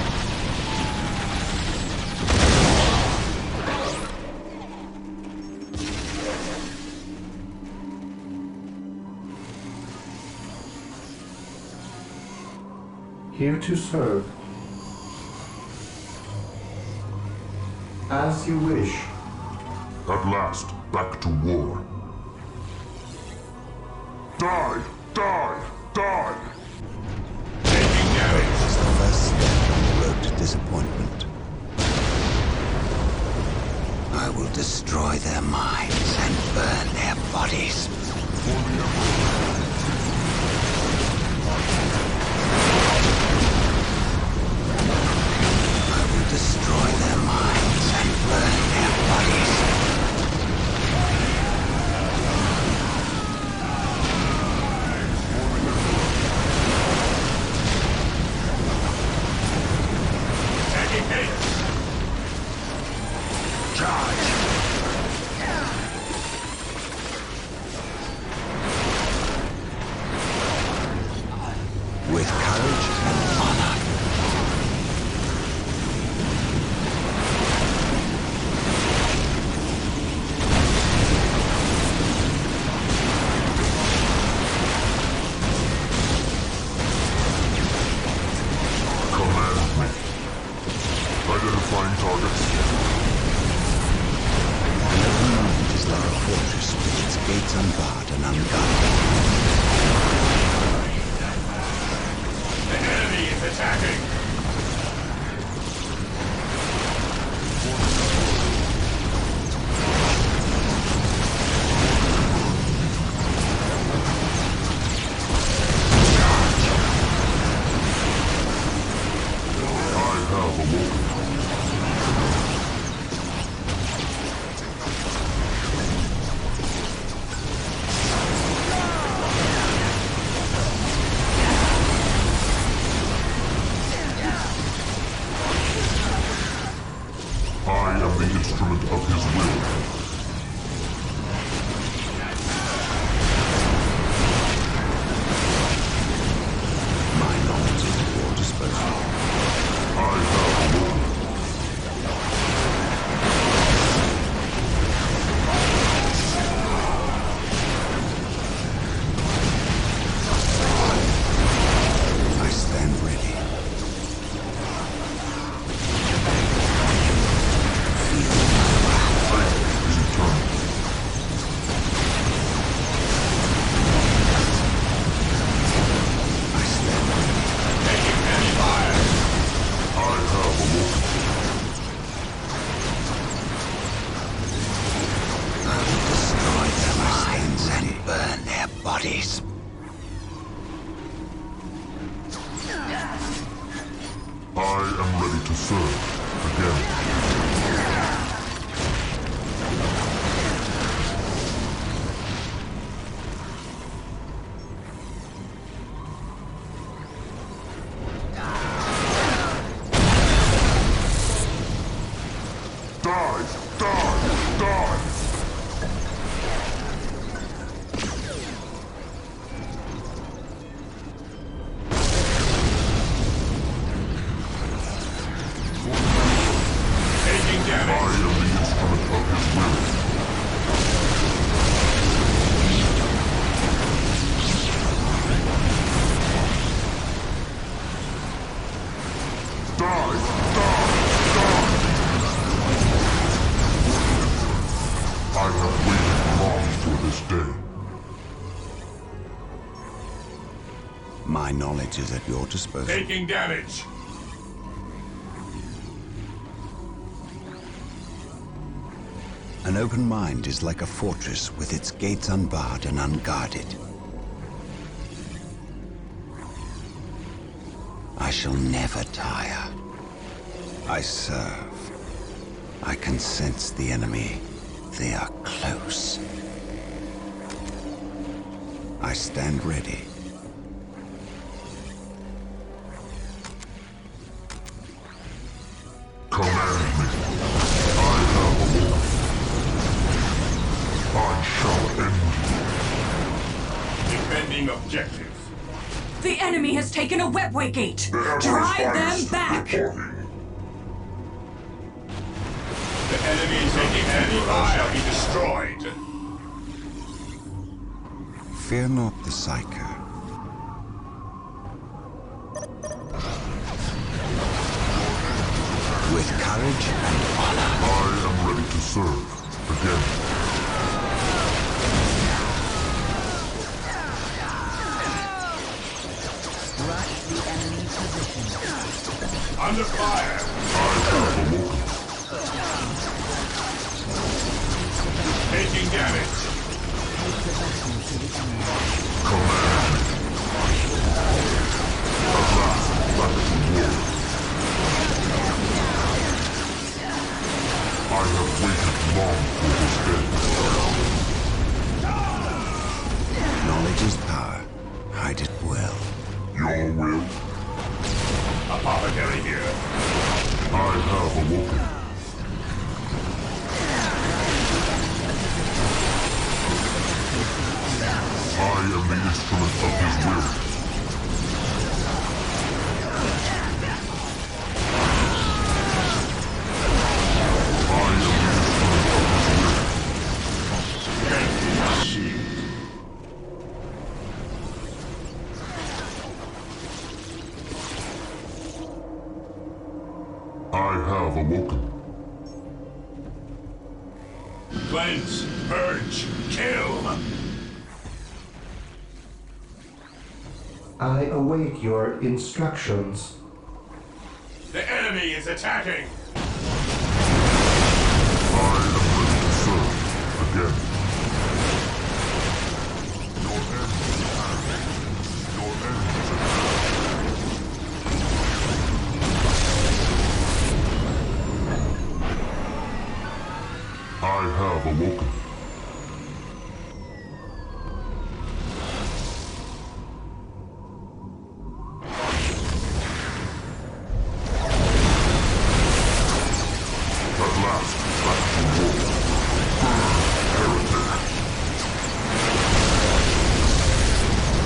Here to serve. As you wish. At last, back to war. Die! Die! Die! Taking damage. This is the first step on the road to disappointment. I will destroy their minds and burn their bodies. I will destroy their minds and burn their bodies. Taking hit. Charge. With courage and honor. Command me. Identifying targets. An open mind is like a fortress with its gates unbarred and unguarded. The enemy is attacking. I have awoken. I am the instrument of his will. My knowledge is at your disposal. I have awoken. I stand ready. Feel my wrath. Faith is Die! Die! Die! Taking damage. I am the instrument of his will. Die! Die! Die! I have waited long for this day. My knowledge is at your disposal. Taking damage. An open mind is like a fortress with its gates unbarred and unguarded. I shall never tire. I serve. I can sense the enemy. They are close. I stand ready. Command me. I have awoken. I shall end you. Defending objective. The enemy has taken a webway gate. Drive them back. The enemy taking any fire shall be destroyed. Fear not the Psyker. With courage and honor. I am ready to serve. Again. Rush the enemy position. Under fire. I have awoken. Taking damage. Take the battle to the enemy. Command me. At last, back to war. I have waited long for this day. Knowledge is power. Hide it well. Your will? Apothecary here. I have awoken. I am the instrument of his will. I am the instrument of his will. Shield. I have awoken. Cleanse, purge, kill. I await your instructions. The enemy is attacking. I am ready to serve. Again. Your end is at hand. Your end is at hand. I have awoken. At last, back to war. Heretic.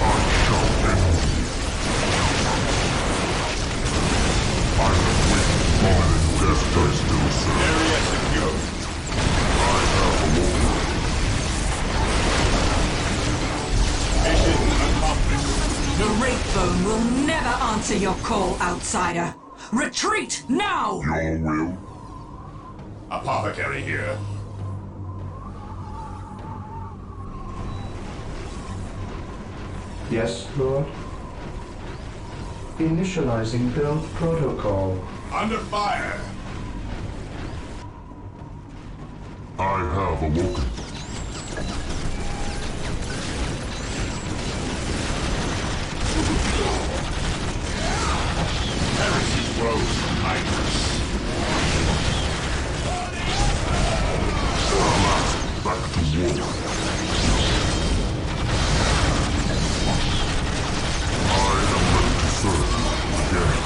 I shall end you. I have waited long in death I still serve. Area secure. I have awoken. Mission accomplished. The Wraithbone will never answer your call, outsider. Retreat now! Your will? Apothecary here. Yes, Lord? Initializing build protocol. Under fire. I have awoken. Heresy grows behind us. At last, back to war. I am ready to serve. Again.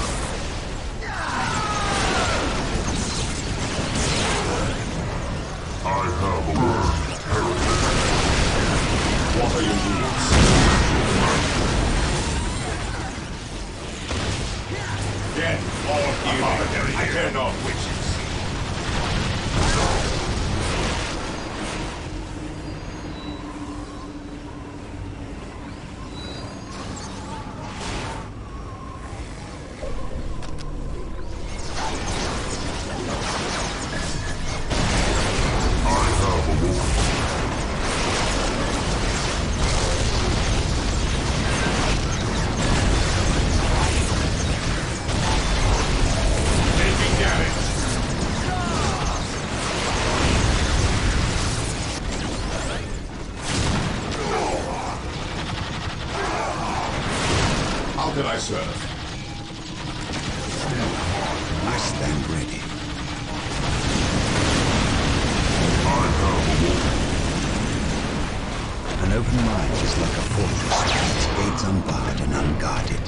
open mind is like a fortress with its gates unbarred and unguarded.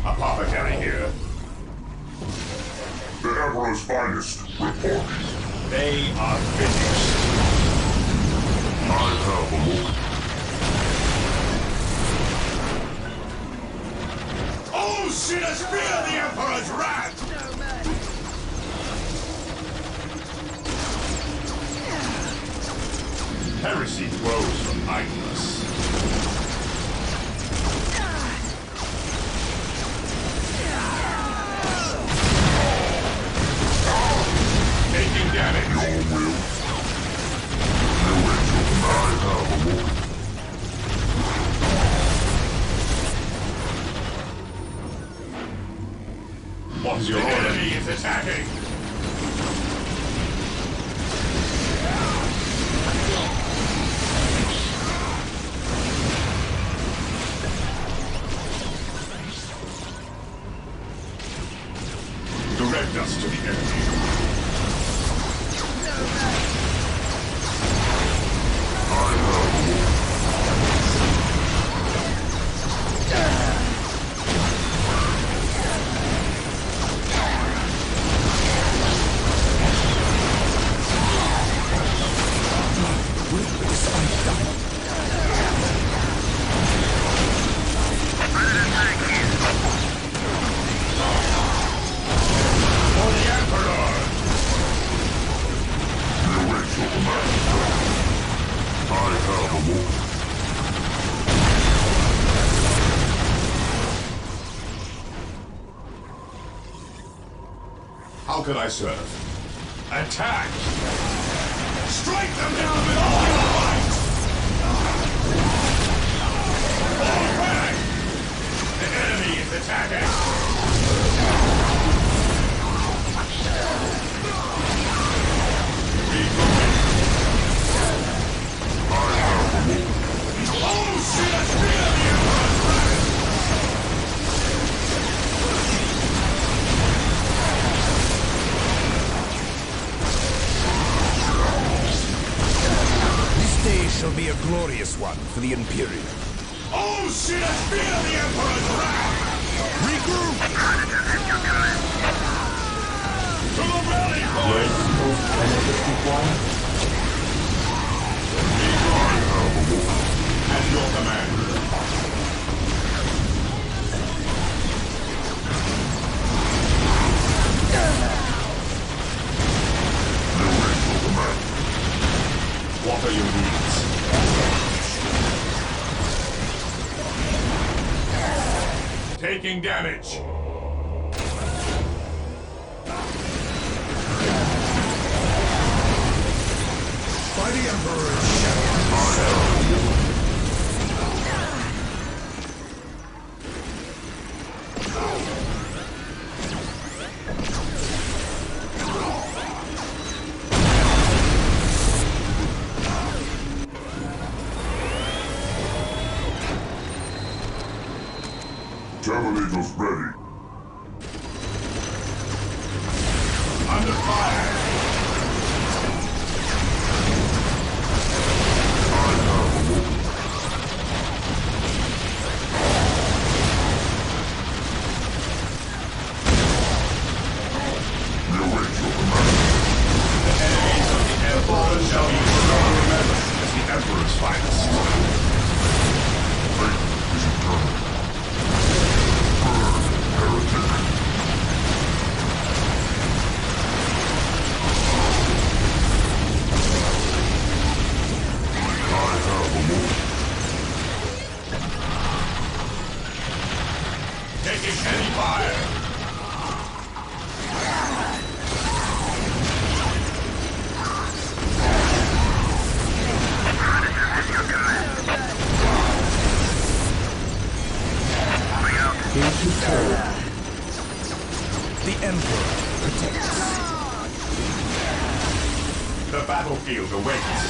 Apothecary here. The Emperor's finest, report. They are finished. I have a look. Oh, sinners, fear the Emperor's wrath! Heresy grows from idleness. Taking damage. Your will. No angel, I have a look. What is your order? The enemy is attacking! Direct us to the enemy. I have a look. For the Emperor! No angel command. I have a look. How can I serve? Attack! Strike them down with all your might! Fall back! The enemy is attacking! Oh, shit! Fear the Emperor's wrath! This day shall be a glorious one for the Imperial. Oh, shit! Fear the Emperor's wrath! Regroup! To the rally point! At your command. No angel command. What are your needs? Taking damage. By the Emperor's shadow. Terminators ready. Under fire. I have a look. No angel command. The enemies of the Emperor shall be forever remembered as the Emperor's finest. Fate is eternal. Burn, heretic. I have a look. Taking heavy fire. The Emperor protects. The battlefield awaits.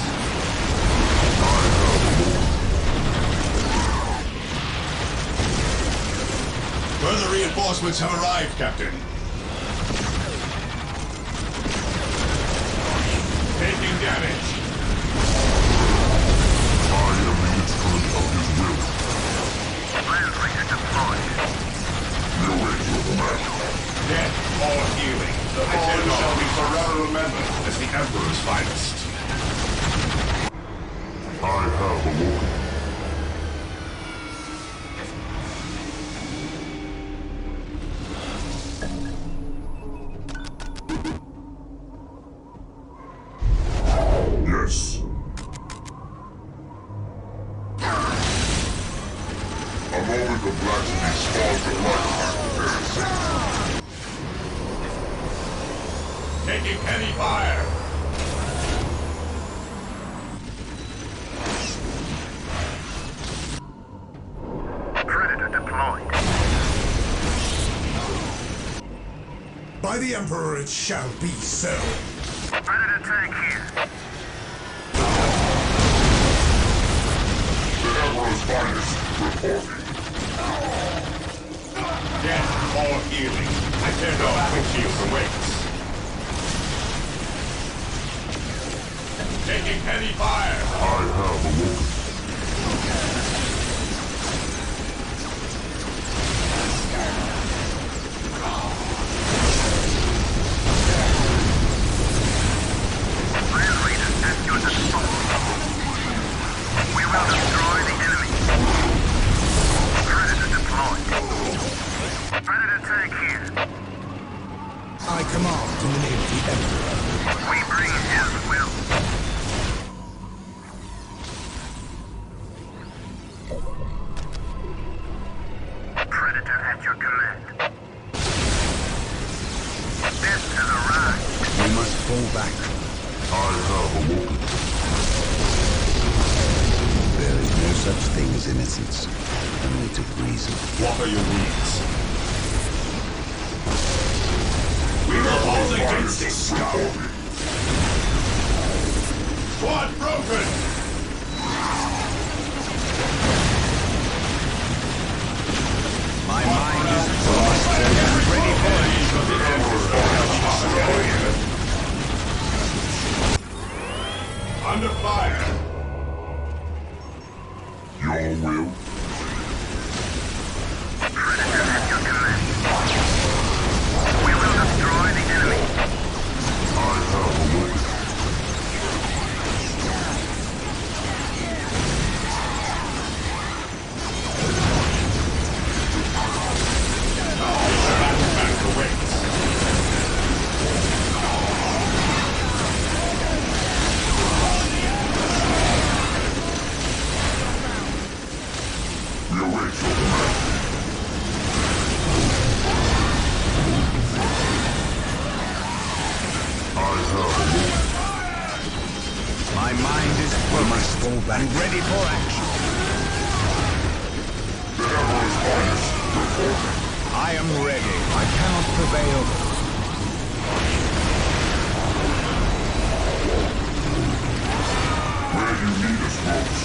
Further reinforcements have arrived, Captain. Taking damage. I am the instrument of his will. Translator deployed. The await your command. Death or healing. The fallen shall be forever remembered as the Emperor's finest. I have awoken. Yes. A moment of laxity spawns a lifetime of heresy. Taking heavy fire. Predator deployed. By the Emperor it shall be so. Predator tank here. The Emperor's finest reporting. Death or healing. I fear no battlefield awaits. Taking heavy fire. I have awoken. Translator at your disposal. We will destroy the enemy. Predator deployed. Predator tank here. I command in the name of the Emperor. We bring his will. Predator at your command. Death has arrived. We must fall back. I have awoken. There is no such thing as innocence, only to reason. What are your needs? We will hold against this scum. Squad broken! My mind is focused, ready for Under fire! Your will? Predator at your command. We will destroy the enemy. I have awoken. Battle awaits. We await your command. I have awoken. My mind is focused, fall back, ready for action. The Emperor's finest reporting. I am ready. I cannot prevail. Where you need us most.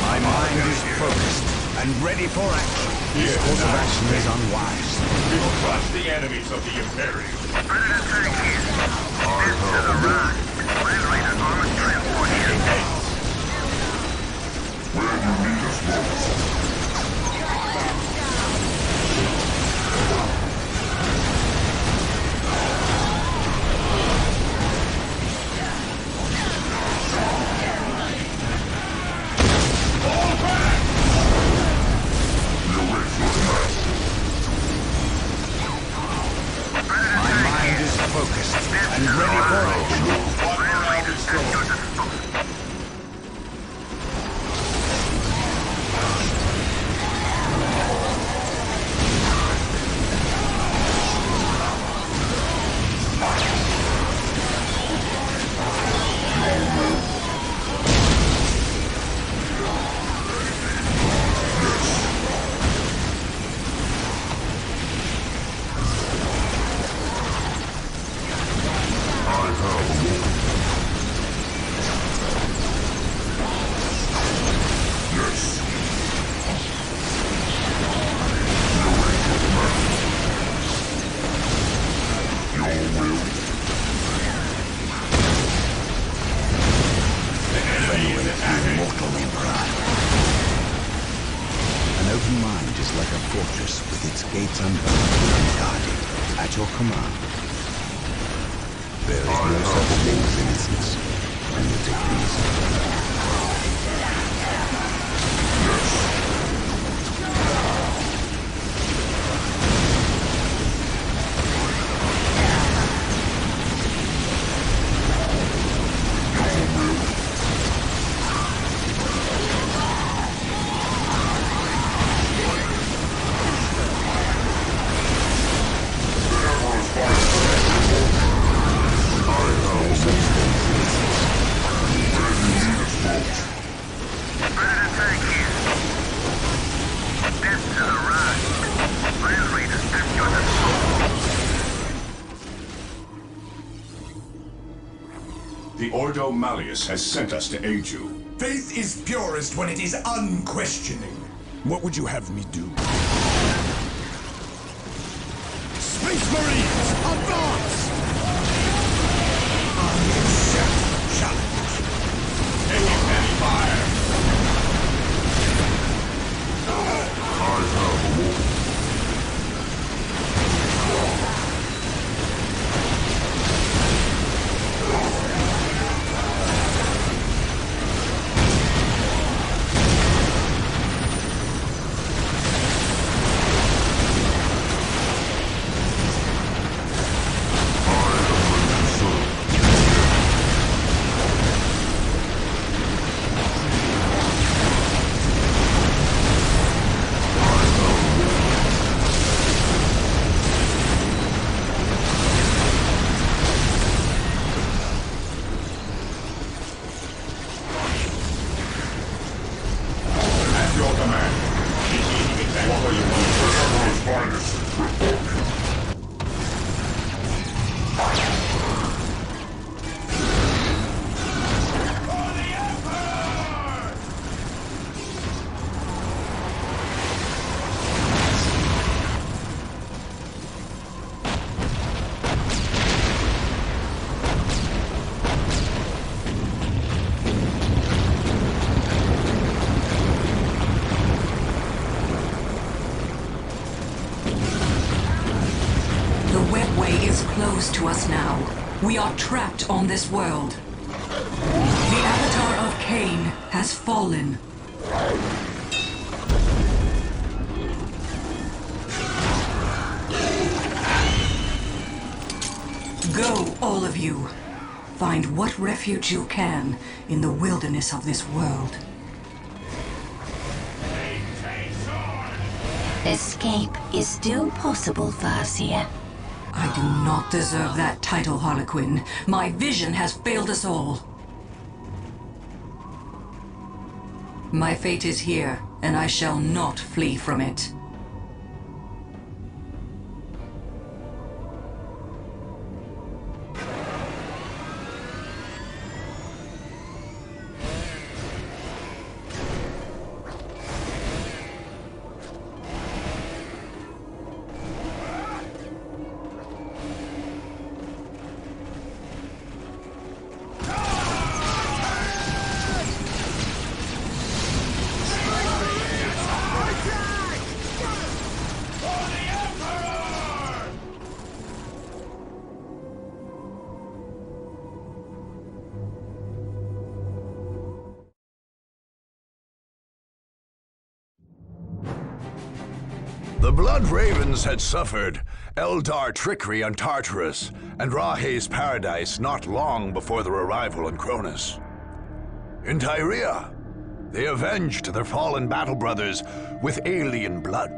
My mind is focused and ready for action. This course of action is unwise. We will crush the enemies of the Imperial. Predator tank here. Death has arrived. Translator armored transport here. Where you need us most. My mind is focused and ready for action. you mortal emperor. An open mind is like a fortress with its gates unbarred and unguarded. At your command. There is no such thing as innocence when you take it easy. The Ordo Malleus has sent us to aid you. Faith is purest when it is unquestioning. What would you have me do? Space Marines, advance! Unacceptable challenge. Taking heavy fire. I have a wolf. To us now. We are trapped on this world. The Avatar of Cain has fallen. Go, all of you. Find what refuge you can in the wilderness of this world. Escape is still possible, Farseer. I do not deserve that title, Harlequin. My vision has failed us all. My fate is here, and I shall not flee from it. The Blood Ravens had suffered Eldar trickery on Tartarus and Rahe's paradise not long before their arrival in Cronus. In Tyria, they avenged their fallen battle brothers with alien blood.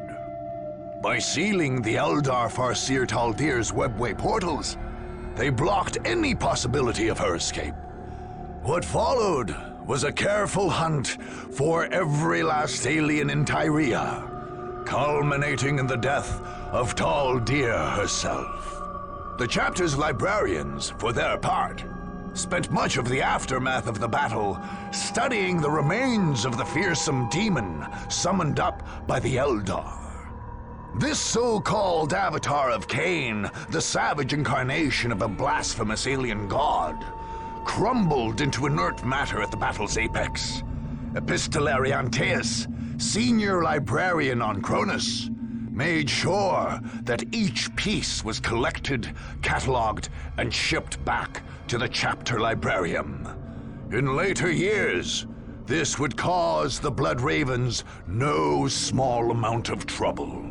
By sealing the Eldar Farseer Taldir's webway portals, they blocked any possibility of her escape. What followed was a careful hunt for every last alien in Tyria, culminating in the death of Taldir herself. The chapter's librarians, for their part, spent much of the aftermath of the battle studying the remains of the fearsome demon summoned up by the Eldar. This so-called Avatar of Cain, the savage incarnation of a blasphemous alien god, crumbled into inert matter at the battle's apex. Epistolary Antaeus, senior librarian on Cronus, made sure that each piece was collected, catalogued, and shipped back to the chapter librarium. In later years, this would cause the Blood Ravens no small amount of trouble.